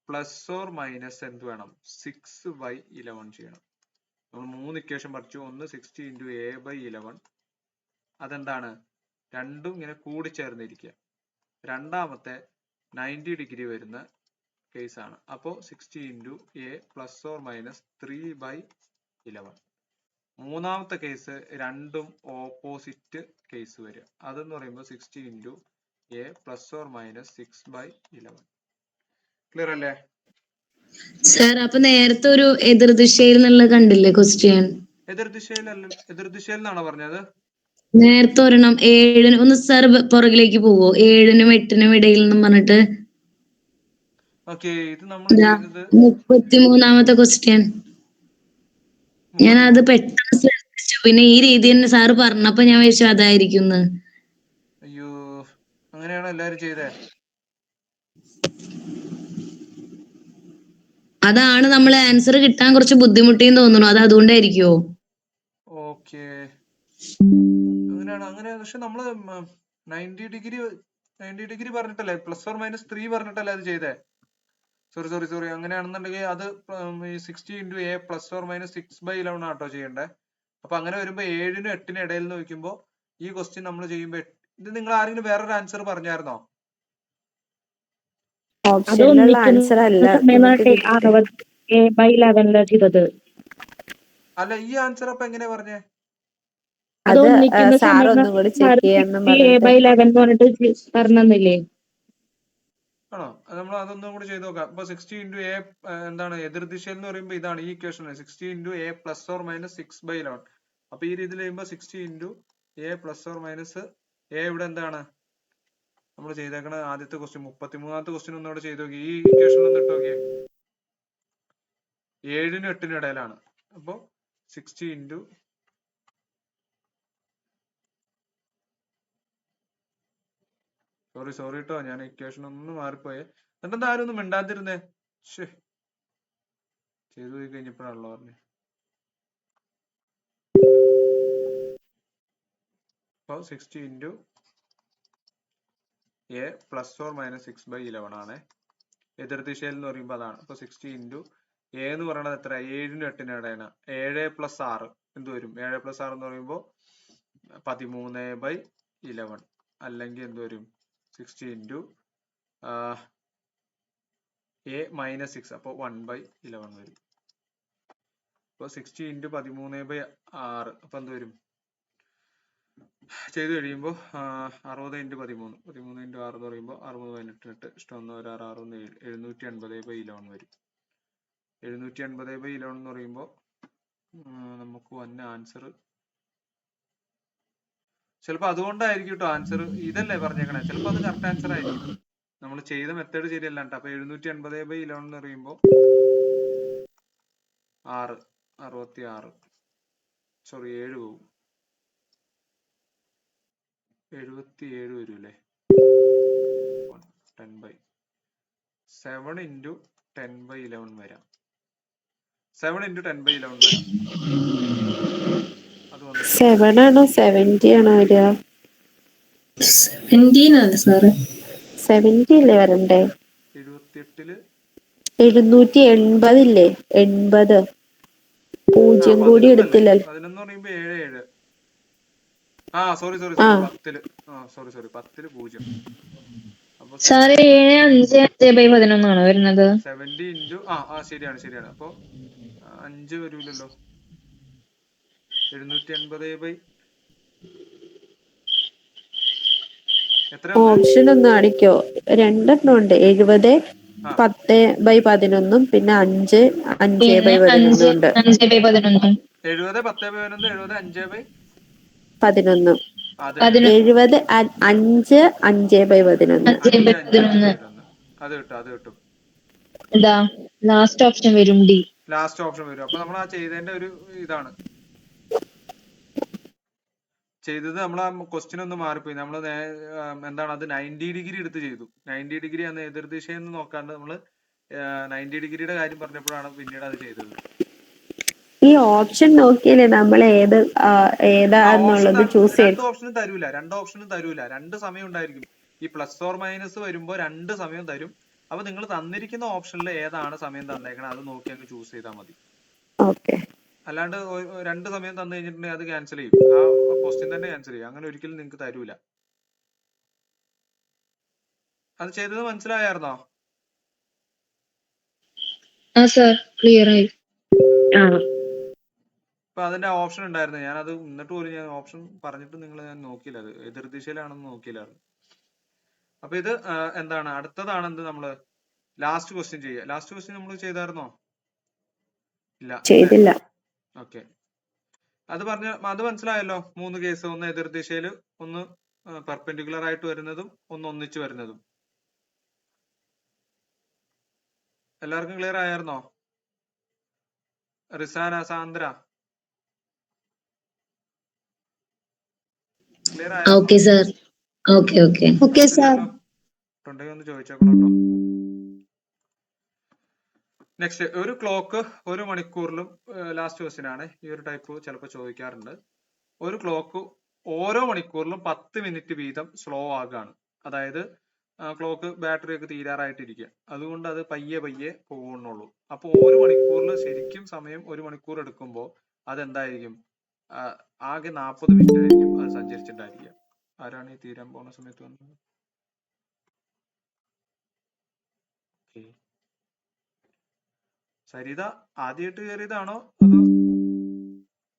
plus or minus എന്ത് വേണം? 6/11 ചെയ്യണം. നമ്മൾ 3 ഇക്വേഷൻ പഠിച്ചു. ഒന്ന് 60 ഇൻറ്റു a/11, അതെന്താണ്? രണ്ടും ഇങ്ങനെ കൂടിച്ചേർന്നിരിക്കുക. രണ്ടാമത്തെ 90 ഡിഗ്രി വരുന്ന കേസ് ആണ്. അപ്പോ 60 into A plus or minus 3/11. മൂന്നാമത്തെ കേസ് രണ്ടും ഓപ്പോസിറ്റ് കേസ് വരിക. അതെന്ന് പറയുമ്പോൾ 60 into A plus or minus 6/11. Clear അല്ലേ? സർ അപ്പൊ നേരത്തെ ഒരു എതിർദിശയിൽ എന്നുള്ള കണ്ടില്ലേ ക്വസ്റ്റ്യൻ? എതിർദിശയിൽ എന്നാണോ പറഞ്ഞത്? നേരത്തെ ഒരെണ്ണം 7 ഒന്ന് സർ പുറകിലേക്ക് പോവോ? 7നും 8നും ഇടയിൽ നിന്നും പറഞ്ഞിട്ട് ഓക്കെ, ഇത് നമ്മൾ ചെയ്തത് 33ാമത്തെ ക്വസ്റ്റ്യൻ. ഞാൻ അത് പെട്ടെന്ന് ശ്രദ്ധിച്ചു. പിന്നെ ഈ രീതി തന്നെ സാറ് പറഞ്ഞപ്പോ ഞാൻ വിചാരിച്ചു അതായിരിക്കും. അയ്യോ, അങ്ങനെയാണോ എല്ലാരും ചെയ്തേ? അതാണ് നമ്മൾ ആൻസർ കിട്ടാൻ കുറച്ച് ബുദ്ധിമുട്ടിന്ന് തോന്നുന്നു. അത് അതുകൊണ്ടായിരിക്കുമോ? ഓക്കെ, അങ്ങനെയാണ്. അങ്ങനെ പക്ഷെ നമ്മള് 90 ഡിഗ്രി പറഞ്ഞിട്ടല്ലേ, പ്ലസ് ഓർ മൈനസ് 3 പറഞ്ഞിട്ടല്ലേ അത് ചെയ്തേ? സോറി, അങ്ങനെയാണെന്നുണ്ടെങ്കിൽ അത് 60 into A plus or minus 6/11 ആട്ടോ ചെയ്യണ്ടേ. അപ്പൊ അങ്ങനെ വരുമ്പോ 7നും 8നും ഇടയിൽ നിന്ന് നോക്കുമ്പോ ഈ ക്വസ്റ്റ്യൻ നമ്മൾ ചെയ്യുമ്പോ ഇത് നിങ്ങൾ ആരെങ്കിലും വേറൊരു ആൻസർ പറഞ്ഞായിരുന്നോ? ഓപ്ഷനിലുള്ള ആൻസർ അല്ല നമുക്ക് കിട്ടിയത്. അല്ല, ഈ ആൻസർ അപ്പൊ എങ്ങനെയാ പറഞ്ഞേ? അത് സാർ ഒന്നും കൂടി ചെക്ക് ചെയ്യാന്ന് പറഞ്ഞിട്ട്. ആണോ? നമ്മൾ അതൊന്നും കൂടി ചെയ്ത് നോക്കാം. അപ്പൊ 60 ഇൻറ്റു എ എന്താണ് എതിർദിശയിൽ എന്ന് പറയുമ്പോൾ ഇതാണ് ഈ equation, 60 into A plus or minus 6/11. അപ്പൊ ഈ രീതിയിൽ ചെയ്യുമ്പോൾ 60 into A plus or minus A ഇവിടെ എന്താണ് നമ്മൾ ചെയ്തേക്കണ ആദ്യത്തെ ക്വസ്റ്റ്യൻ 33ാമത്തെ ക്വസ്റ്റ്യൻ ഒന്നുകൂടെ ചെയ്ത് നോക്കി. ഈ ഇക്വേഷനിൽ ഒന്ന് ഇട്ട് നോക്കിയേ. 7നും 8നും ഇടയിലാണ്. അപ്പൊ 60 ഇൻറ്റു സോറി കേട്ടോ, ഞാൻ ഇക്വേഷൻ ഒന്ന് മാറിപ്പോയേ. എന്നിട്ട് ആരും ഒന്നും മിണ്ടാതിരുന്നേ. ചെയ്തു പോയി കഴിഞ്ഞപ്പോഴാണല്ലോ പറഞ്ഞത്. അപ്പൊ 60 into A plus or minus 6/11 ആണ്. എതിർദിശയിൽ എന്ന് പറയുമ്പോൾ അതാണ്. അപ്പൊ 60 ഇൻറ്റു എ എന്ന് പറയുന്നത് എത്ര? 7നും 8നും ഇടയാണ്. 7 + 6 എന്ത് വരും? 7 + 6 എന്ന് പറയുമ്പോൾ 13/11 അല്ലെങ്കിൽ എന്ത് വരും? 60 ഇൻറ്റു എ മൈനസ് 6 അപ്പോൾ 1/11 വരും. അപ്പൊ 60 ഇൻറ്റു 13/6 അപ്പൊ എന്ത് വരും? ചെയ്ത് കഴിയുമ്പോൾ 60 ഇൻറ്റു 13 ഇൻറ്റു 6 എന്ന് പറയുമ്പോൾ 60 18 ഇഷ്ടം 1 6 6 780/11 വരും. 780/11 എന്ന് പറയുമ്പോൾ നമുക്ക് വന്ന ആൻസർ ചിലപ്പോൾ അതുകൊണ്ടായിരിക്കും കേട്ടോ. ആൻസർ ഇതല്ലേ പറഞ്ഞേക്കണേ, ചിലപ്പോൾ അത് കറക്റ്റ് ആൻസർ ആയിരിക്കും. നമ്മൾ ചെയ്ത മെത്തേഡ് ശരിയല്ല കേട്ടോ. അപ്പൊ 780/11 എന്ന് പറയുമ്പോൾ 66 സോറി 7 പോകും, 77 വരൂല്ലേ. 10/7 ഇൻറ്റു 10/11 വരാം. 7 ഇൻറ്റു 10/11 വരാം. അത് വന്നിട്ട് 7 ആണോ 70 ആണോ വരിക? 17 ആണ് സാറ്. 70 അല്ലേ വരണ്ടേ? 78 780 ഇല്ലേ? 80 പൂജ്യം കൂടി എടുത്തില്ലല്ലോ. 11 പറയുമ്പോ 7 സോറി 10 സോറി 10 0. അപ്പൊ സാറ് 7 5 5/11 ആണോ വരുന്നത്? 70 ഇൻറ്റു ശരിയാണ്. അപ്പൊ 5 വരൂലല്ലോ. 780 എത്ര? ഓപ്ഷൻ ഒന്ന് അടിക്കോ? രണ്ടെണ്ണം ഉണ്ട്. 70 10/11 പിന്നെ 5 5/11 ഉണ്ട്. 5/11. 70 10/11 70 5/11. 70 5 5/11. അത് കിട്ടും. ഇതാ ലാസ്റ്റ് ഓപ്ഷൻ വരും, ഡി. ലാസ്റ്റ് ഓപ്ഷൻ വരും. അപ്പൊ നമ്മൾ ആ ചെയ്തതിന്റെ ഒരു ഇതാണ് ചെയ്തത്. നമ്മൾ ആ ക്വസ്റ്റ്യൻ ഒന്ന് മാറിപ്പോയി. നമ്മൾ എന്താണ് അത് 90 ഡിഗ്രി എടുത്ത് ചെയ്തു. 90 ഡിഗ്രി എന്ന എതിർദിശയെന്ന് നോക്കാണ്ട് നമ്മള് 90 ഡിഗ്രിയുടെ കാര്യം പറഞ്ഞപ്പോഴാണ് പിന്നീട് അത് ചെയ്തത്. ഈ ഓപ്ഷൻ നോക്കിയല്ലേ നമ്മൾ ഏതാന്നുള്ളത് ചൂസ് ചെയ്ത്. രണ്ട് ഓപ്ഷനും തരൂല. 2 സമയം ഉണ്ടായിരിക്കും. ഈ പ്ലസ് ഓർ മൈനസ് വരുമ്പോ 2 സമയം തരും. അപ്പൊ നിങ്ങൾ തന്നിരിക്കുന്ന ഓപ്ഷനിൽ ഏതാണ് സമയം തന്നേക്കണം അത് നോക്കി അങ്ങ് ചൂസ് ചെയ്താൽ മതി. ഓക്കെ. അല്ലാണ്ട് 2 സമയം തന്നു കഴിഞ്ഞിട്ടുണ്ടെങ്കിൽ അത് ക്യാൻസൽ ചെയ്യും. ആ ക്വസ്റ്റ്യൻ തന്നെ ക്യാൻസൽ ചെയ്യും. അങ്ങനെ ഒരിക്കലും നിങ്ങൾക്ക് തരൂല. അത് ചെയ്തത് മനസ്സിലായിരുന്നോ? സർ ക്ലിയർ ആയി. അപ്പൊ അതിന്റെ ഓപ്ഷൻ ഉണ്ടായിരുന്നു. ഞാനത് എന്നിട്ട് പോലും ഞാൻ ഓപ്ഷൻ പറഞ്ഞിട്ട് ഞാൻ നോക്കിയില്ല. അത് എതിർദിശയിലാണെന്ന് നോക്കിയില്ലായിരുന്നു. അപ്പൊ ഇത് എന്താണ് അടുത്തതാണ് എന്ത് നമ്മള് ലാസ്റ്റ് ക്വസ്റ്റ്യൻ ചെയ്യുക. ലാസ്റ്റ് ക്വസ്റ്റ്യൻ നമ്മൾ ചെയ്തായിരുന്നോ? ഇല്ല, ചെയ്തില്ല. ഓക്കെ. അത് മനസ്സിലായല്ലോ. 3 കേസ്. ഒന്ന് എതിർദിശയിൽ, ഒന്ന് പെർപെൻഡിക്കുലർ ആയിട്ട് വരുന്നതും, ഒന്ന് ഒന്നിച്ചു വരുന്നതും. എല്ലാവർക്കും ക്ലിയർ ആയിരുന്നോ? റിസാന, സാന്ദ്ര ക്ലിയർ ആയിരുന്നോ? Okay sir. ഓക്കെ ഉണ്ടെങ്കിൽ ഒന്ന് ചോദിച്ചേക്കണം കേട്ടോ. നെക്സ്റ്റ്, ഒരു ക്ലോക്ക് 1 മണിക്കൂറിലും ലാസ്റ്റ് ക്വസ്റ്റ്യൻ ആണ്. ഈ ഒരു ടൈപ്പ് ചിലപ്പോൾ ചോദിക്കാറുണ്ട്. ഒരു ക്ലോക്ക് ഓരോ മണിക്കൂറിലും 10 മിനിറ്റ് വീതം സ്ലോ ആകാണ്. അതായത് ക്ലോക്ക് ബാറ്ററി ഒക്കെ തീരാറായിട്ടിരിക്കുക. അതുകൊണ്ട് അത് പയ്യെ പോകുന്നുള്ളൂ. അപ്പൊ 1 മണിക്കൂറിൽ ശരിക്കും സമയം 1 മണിക്കൂർ എടുക്കുമ്പോൾ അതെന്തായിരിക്കും? ആകെ 40 മിനിറ്റ് ആയിരിക്കും അത് സഞ്ചരിച്ചിട്ടുണ്ടായിരിക്കുക. ആരാണ് ഈ തീരാൻ പോകുന്ന സമയത്ത് വന്നത്? സരിത ആദ്യമായിട്ട് കയറിയതാണോ അതോ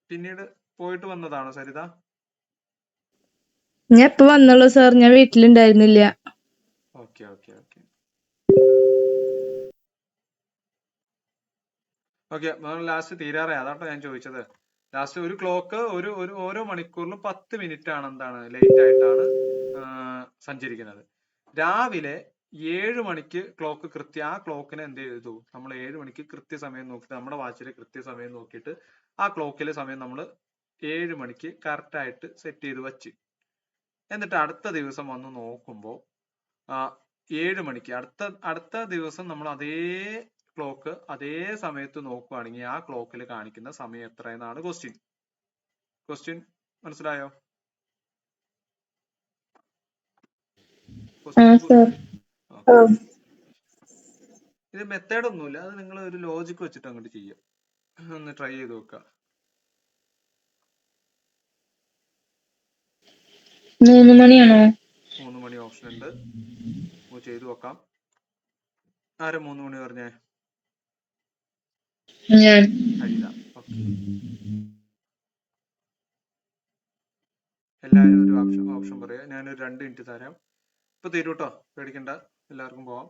പിന്നീട് പോയിട്ട് വന്നതാണോ സരിത? ഞാൻ ഇപ്പൊ വന്നുള്ളൂ സാർ, ഞാൻ വീട്ടിലുണ്ടായിരുന്നില്ല. ഓക്കെ. ലാസ്റ്റ് തീരാറായി. അതാട്ടോ ഞാൻ ചോദിച്ചത്. ലാസ്റ്റ് ഒരു ക്ലോക്ക് ഓരോ മണിക്കൂറിലും 10 മിനിറ്റ് ആണ് ലേറ്റ് ആയിട്ടാണ് സഞ്ചരിക്കുന്നത്. രാവിലെ 7 മണിക്ക് ക്ലോക്ക് ആ ക്ലോക്കിനെ എന്ത് ചെയ്തു, നമ്മൾ 7 മണിക്ക് കൃത്യസമയം നോക്കിയിട്ട് നമ്മുടെ വാച്ചിലെ കൃത്യസമയം നോക്കിയിട്ട് ആ ക്ലോക്കിലെ സമയം നമ്മൾ 7 മണിക്ക് കറക്റ്റ് ആയിട്ട് സെറ്റ് ചെയ്ത് വെച്ച്. എന്നിട്ട് അടുത്ത ദിവസം വന്ന് നോക്കുമ്പോൾ 7 മണിക്ക് അടുത്ത ദിവസം നമ്മൾ അതേ ക്ലോക്ക് അതേ സമയത്ത് നോക്കുകയാണെങ്കിൽ ആ ക്ലോക്കിൽ കാണിക്കുന്ന സമയം എത്ര എന്നാണ് ക്വസ്റ്റ്യൻ. മനസ്സിലായോ? ഇത് മെത്തേഡ് ഒന്നുമില്ല, അത് നിങ്ങൾ ഒരു ലോജിക്ക് വെച്ചിട്ട് അങ്ങോട്ട് ചെയ്യാം. ഒന്ന് ട്രൈ ചെയ്ത് നോക്കുക. 3 മണിയാണോ? 3 മണി ഓപ്ഷൻ ഉണ്ട്, ചെയ്തു നോക്കാം. ആരാ 3 മണി പറഞ്ഞേ? ഞാൻ. ഹരിത. ഓക്കെ, എല്ലാവരും ഒരു ഓപ്ഷൻ പറയാ. ഞാനൊരു 2 മിനിറ്റ് തരാം. ഇപ്പൊ തരൂ കേട്ടോ, പേടിക്കണ്ട, എല്ലാവർക്കും പോവാം.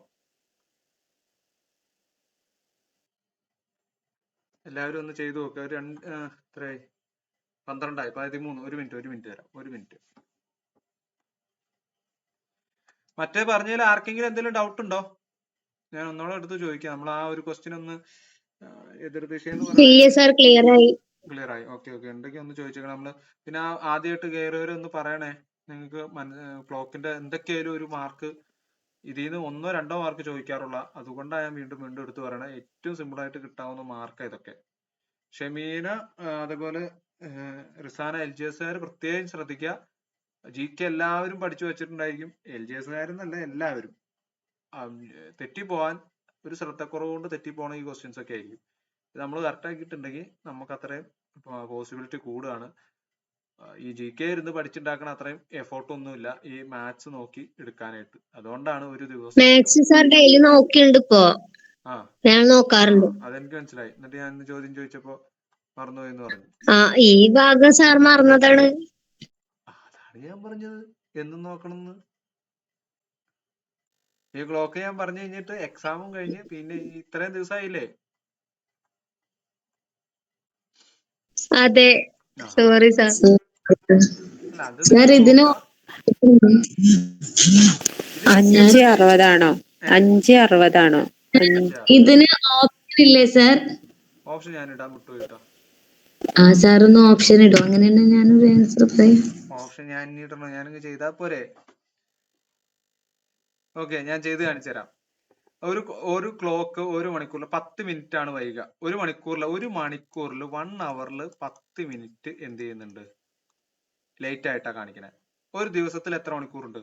എല്ലാവരും ഒന്ന് ചെയ്തു നോക്കുക. ഒരു എത്രയായി? 12 13. ഒരു മിനിറ്റ് തരാം, 1 മിനിറ്റ്. മറ്റേ പറഞ്ഞതിൽ ആർക്കെങ്കിലും എന്തെങ്കിലും ഡൗട്ട് ഉണ്ടോ? ഞാൻ ഒന്നോടെ എടുത്ത് ചോദിക്കാം. നമ്മൾ ആ ഒരു ക്വസ്റ്റ്യൻ ഒന്ന് എതിർദിശയെന്ന് ക്ലിയർ ആയി. ക്ലിയർ ആയി. ഓക്കെ, എന്തൊക്കെ ഒന്ന് ചോദിച്ചേക്കണം നമ്മള്. പിന്നെ ആദ്യമായിട്ട് കയറിയവരൊന്ന് പറയണേ, നിങ്ങൾക്ക് ക്ലോക്കിന്റെ എന്തൊക്കെയായാലും ഒരു മാർക്ക് ഇതിൽ നിന്ന് 1 or 2 മാർക്ക് ചോദിക്കാറുള്ള, അതുകൊണ്ടാണ് ഞാൻ വീണ്ടും എടുത്ത് പറയണേ. ഏറ്റവും സിമ്പിൾ ആയിട്ട് കിട്ടാവുന്ന മാർക്ക് ഇതൊക്കെ. ഷമീന, അതുപോലെ റിസാന, LGS പ്രത്യേകം ശ്രദ്ധിക്കുക. GK എല്ലാവരും പഠിച്ചു വെച്ചിട്ടുണ്ടായിരിക്കും. LGS എന്നല്ല, എല്ലാവരും തെറ്റിപ്പോവാൻ ഒരു ശ്രദ്ധക്കുറവ് കൊണ്ട് തെറ്റിപ്പോണ ഈ ക്വസ്റ്റ്യൻസ് ഒക്കെ ആയിരിക്കും. ഇത് നമ്മൾ കറക്റ്റ് ആക്കിയിട്ടുണ്ടെങ്കിൽ നമുക്ക് അത്രയും പോസിബിലിറ്റി കൂടുകയാണ്. ഈ GK ഇരുന്ന് പഠിച്ചുണ്ടാക്കണ അത്രയും എഫോർട്ട് ഒന്നുമില്ല ഈ മാത്സ് നോക്കി എടുക്കാനായിട്ട്. അതുകൊണ്ടാണ് ഒരു ദിവസം മാത്സ് സാർ ഡെയിലി നോക്കിയുണ്ട് ഇപ്പോ. ഞാൻ നോക്കാറുണ്ട്. അതെനിക്ക് മനസ്സിലായി. എന്നിട്ട് ഞാൻ ചോദ്യം ചോദിച്ചപ്പോ മറന്നുപോയി എന്ന് പറഞ്ഞു. ഈ ഭാഗം സാർ മറന്നതാണ്. അതാണ് ഞാൻ പറഞ്ഞത്, എന്നും നോക്കണമെന്ന്. ഈ ക്ലോക്ക് ഞാൻ പറഞ്ഞു കഴിഞ്ഞിട്ട് എക്സാമും കഴിഞ്ഞ് പിന്നെ ഇത്രയും ദിവസമായില്ലേ. അതെ, സോറി സാർ. അല്ല, അത് നിങ്ങൾ നോക്കുക. 5:60 5:60 ഇതിന് ഓപ്ഷൻ ഇല്ലേ സാർ? ഓപ്ഷൻ ഞാൻ ഇടാൻ വിട്ടു കേട്ടോ. സാർ ഒന്ന് ഓപ്ഷൻ ഇടും, അങ്ങനെയാണ് ഞാനൊരു ആൻസർ പറയാം. ഓപ്ഷൻ ഞാൻ ഇടണോ? ഞാനിങ്ങ് ചെയ്താ പോരെ? ഓക്കെ, ഞാൻ ചെയ്ത് കാണിച്ചു തരാം. ഒരു ക്ലോക്ക് 1 മണിക്കൂറിൽ 10 മിനിറ്റ് ആണ് വൈകുക. 1 മണിക്കൂറിൽ 1 ഹവറിൽ 10 മിനിറ്റ് എന്ത് ചെയ്യുന്നുണ്ട്? ലേറ്റ് ആയിട്ടാ കാണിക്കണേ. ഒരു ദിവസത്തിൽ എത്ര മണിക്കൂറുണ്ട്?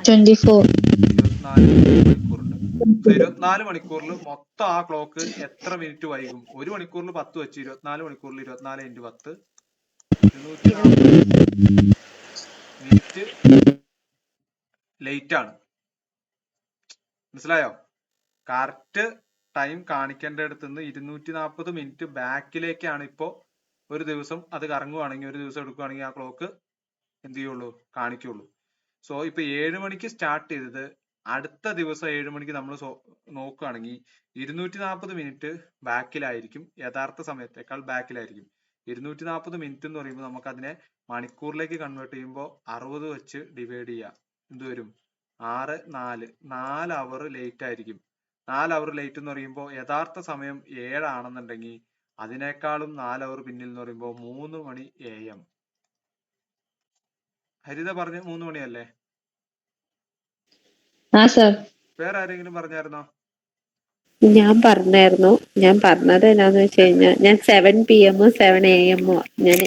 24 മണിക്കൂറുണ്ട്. 24 മണിക്കൂറിൽ മൊത്തം ആ ക്ലോക്ക് എത്ര മിനിറ്റ് വൈകും? 1 മണിക്കൂറിൽ 10 വെച്ച് 24 മണിക്കൂറിൽ 24 × 10 240 മിനിറ്റ് ലേറ്റ് ആണ്. മനസ്സിലായോ? കറക്റ്റ് ടൈം കാണിക്കേണ്ടടുത്ത് നിന്ന് 240 മിനിറ്റ് ബാക്കിലേക്കാണ് ഇപ്പോ ഒരു ദിവസം അത് കറങ്ങുവാണെങ്കിൽ, ഒരു ദിവസം എടുക്കുകയാണെങ്കിൽ ആ ക്ലോക്ക് എന്ത് ചെയ്യുള്ളൂ? കാണിക്കുള്ളൂ. സോ ഇപ്പൊ 7 മണിക്ക് സ്റ്റാർട്ട് ചെയ്തത് അടുത്ത ദിവസം 7 മണിക്ക് നമ്മൾ നോക്കുകയാണെങ്കിൽ 240 മിനിറ്റ് ബാക്കിലായിരിക്കും, യഥാർത്ഥ സമയത്തേക്കാൾ ബാക്കിലായിരിക്കും. 240 മിനിറ്റ് എന്ന് പറയുമ്പോൾ നമുക്ക് അതിനെ മണിക്കൂറിലേക്ക് കൺവേർട്ട് ചെയ്യുമ്പോൾ 60 വെച്ച് ഡിവൈഡ് ചെയ്യുക. എന്ത് വരും? 4 അവർ ലേറ്റ് ആയിരിക്കും. 4 അവർ ലേറ്റ് എന്ന് പറയുമ്പോൾ യഥാർത്ഥ സമയം 7 ആണെന്നുണ്ടെങ്കിൽ അതിനേക്കാളും 4 അവർ പിന്നിൽ എന്ന് പറയുമ്പോൾ 3 മണി AM. ഹരിത പറഞ്ഞ 3 മണിയല്ലേ? വേറെ ആരെങ്കിലും പറഞ്ഞായിരുന്നോ? ഞാൻ പറഞ്ഞത് എന്നാന്ന് വെച്ച് കഴിഞ്ഞാൽ ഞാൻ 7 PM 7 AM ഞാൻ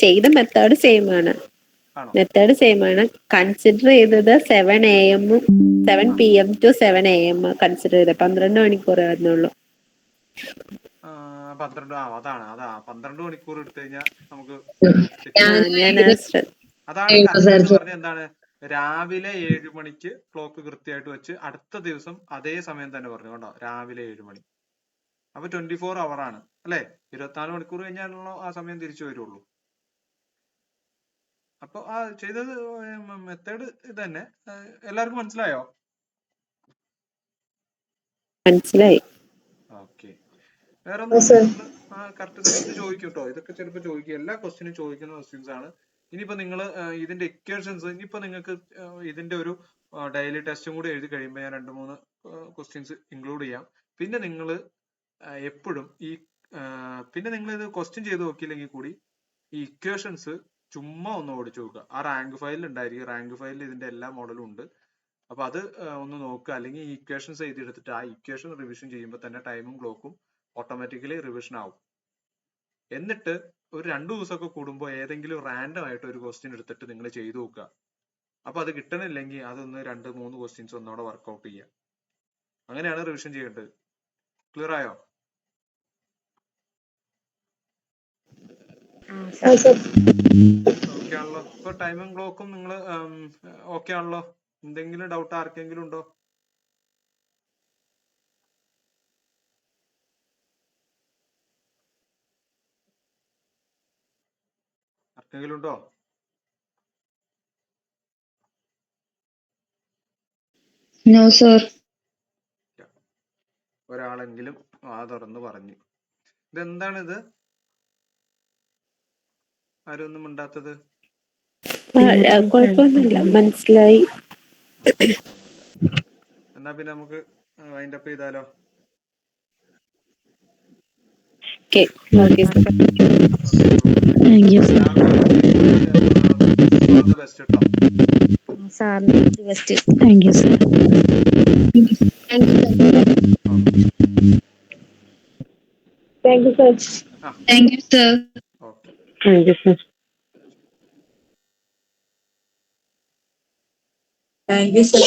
ചെയ്ത മെത്തേഡ് സെയിം ആണ്. കൺസിഡർ ചെയ്തത് 7 AM 7 PM to 7 AM consider ചെയ്തത് 12 മണിക്കൂർ ആയിരുന്നുള്ളൂ. 12 മണിക്കൂർ എടുത്തു കഴിഞ്ഞാൽ നമുക്ക് അതാണ് പറഞ്ഞ എന്താണ്? രാവിലെ 7 മണിക്ക് ക്ലോക്ക് കൃത്യമായിട്ട് വെച്ച് അടുത്ത ദിവസം അതേ സമയം തന്നെ പറഞ്ഞു കേട്ടോ. രാവിലെ 7 മണി. അപ്പൊ 24 hour ആണ് അല്ലെ? 24 മണിക്കൂർ കഴിഞ്ഞാലുള്ള ആ സമയം തിരിച്ചു വരുള്ളൂ. അപ്പൊ ആ ചെയ്തത് മെത്തേഡ് ഇത് തന്നെ. എല്ലാവർക്കും മനസ്സിലായോ? മനസ്സിലായി. ഓക്കെ, വേറെ ഒന്നും കറക്റ്റ് സമയത്ത് ചോദിക്കും കേട്ടോ. ഇതൊക്കെ ചിലപ്പോൾ ചോദിക്കും, എല്ലാ ക്വസ്റ്റ്യനും ചോദിക്കുന്ന ക്വസ്റ്റ്യൻസ് ആണ്. ഇനിയിപ്പോ നിങ്ങൾ ഇതിന്റെ ഇക്വേഷൻസ് ഇനിയിപ്പോ നിങ്ങൾക്ക് ഇതിന്റെ ഒരു ഡെയിലി ടെസ്റ്റും കൂടി എഴുതി കഴിയുമ്പോൾ ഞാൻ 2-3 ക്വസ്റ്റ്യൻസ് ഇൻക്ലൂഡ് ചെയ്യാം. പിന്നെ നിങ്ങൾ എപ്പോഴും പിന്നെ നിങ്ങൾ ഇത് ക്വസ്റ്റ്യൻ ചെയ്ത് നോക്കിയില്ലെങ്കിൽ കൂടി ഈ ഇക്വേഷൻസ് ചുമ്മാ ഒന്ന് ഓടിച്ചു നോക്കുക. ആ റാങ്ക് ഫയലിൽ ഉണ്ടായിരിക്കും. റാങ്ക് ഫയലിൽ ഇതിന്റെ എല്ലാ മോഡലും ഉണ്ട്. അപ്പൊ അത് ഒന്ന് നോക്കുക. അല്ലെങ്കിൽ ഈ ഇക്വേഷൻസ് എഴുതിയെടുത്തിട്ട് ആ ഇക്വേഷൻ റിവിഷൻ ചെയ്യുമ്പോൾ തന്നെ ടൈമും ക്ലോക്കും ഓട്ടോമാറ്റിക്കലി റിവിഷൻ ആവും. എന്നിട്ട് ഒരു 2 ദിവസമൊക്കെ കൂടുമ്പോൾ ഏതെങ്കിലും റാൻഡം ആയിട്ട് ഒരു ക്വസ്റ്റ്യൻ എടുത്തിട്ട് നിങ്ങൾ ചെയ്തു നോക്കുക. അപ്പൊ അത് കിട്ടണില്ലെങ്കിൽ അതൊന്ന് 2-3 ക്വസ്റ്റ്യൻസ് ഒന്നോടെ വർക്ക്ഔട്ട് ചെയ്യുക. അങ്ങനെയാണ് റിവിഷൻ ചെയ്യേണ്ടത്. ക്ലിയർ ആയോ? ഓക്കെ ആണല്ലോ. ഇപ്പൊ ടൈമും ക്ലോക്കും നിങ്ങൾ ഓക്കെ ആണല്ലോ? എന്തെങ്കിലും ഡൗട്ട് ആർക്കെങ്കിലും ഉണ്ടോ? ആർക്കെങ്കിലും ഉണ്ടോ? No sir. ഒരാളെങ്കിലും തുറന്ന് പറഞ്ഞു. ഇതെന്താണിത്? ആരും ഒന്നും മിണ്ടാത്തത്? കുഴപ്പമൊന്നുമില്ല, മനസ്സിലായി. എന്നാ പിന്നെ നമുക്ക് വൈൻഡ് അപ്പ് ചെയ്താലോ? Thank you sir. ബെസ്റ്റ് കേട്ടോ. സാറിന് best. Thank you sir. Thank you sir. Thank you sir. Okay. Thank you sir. Thank you sir.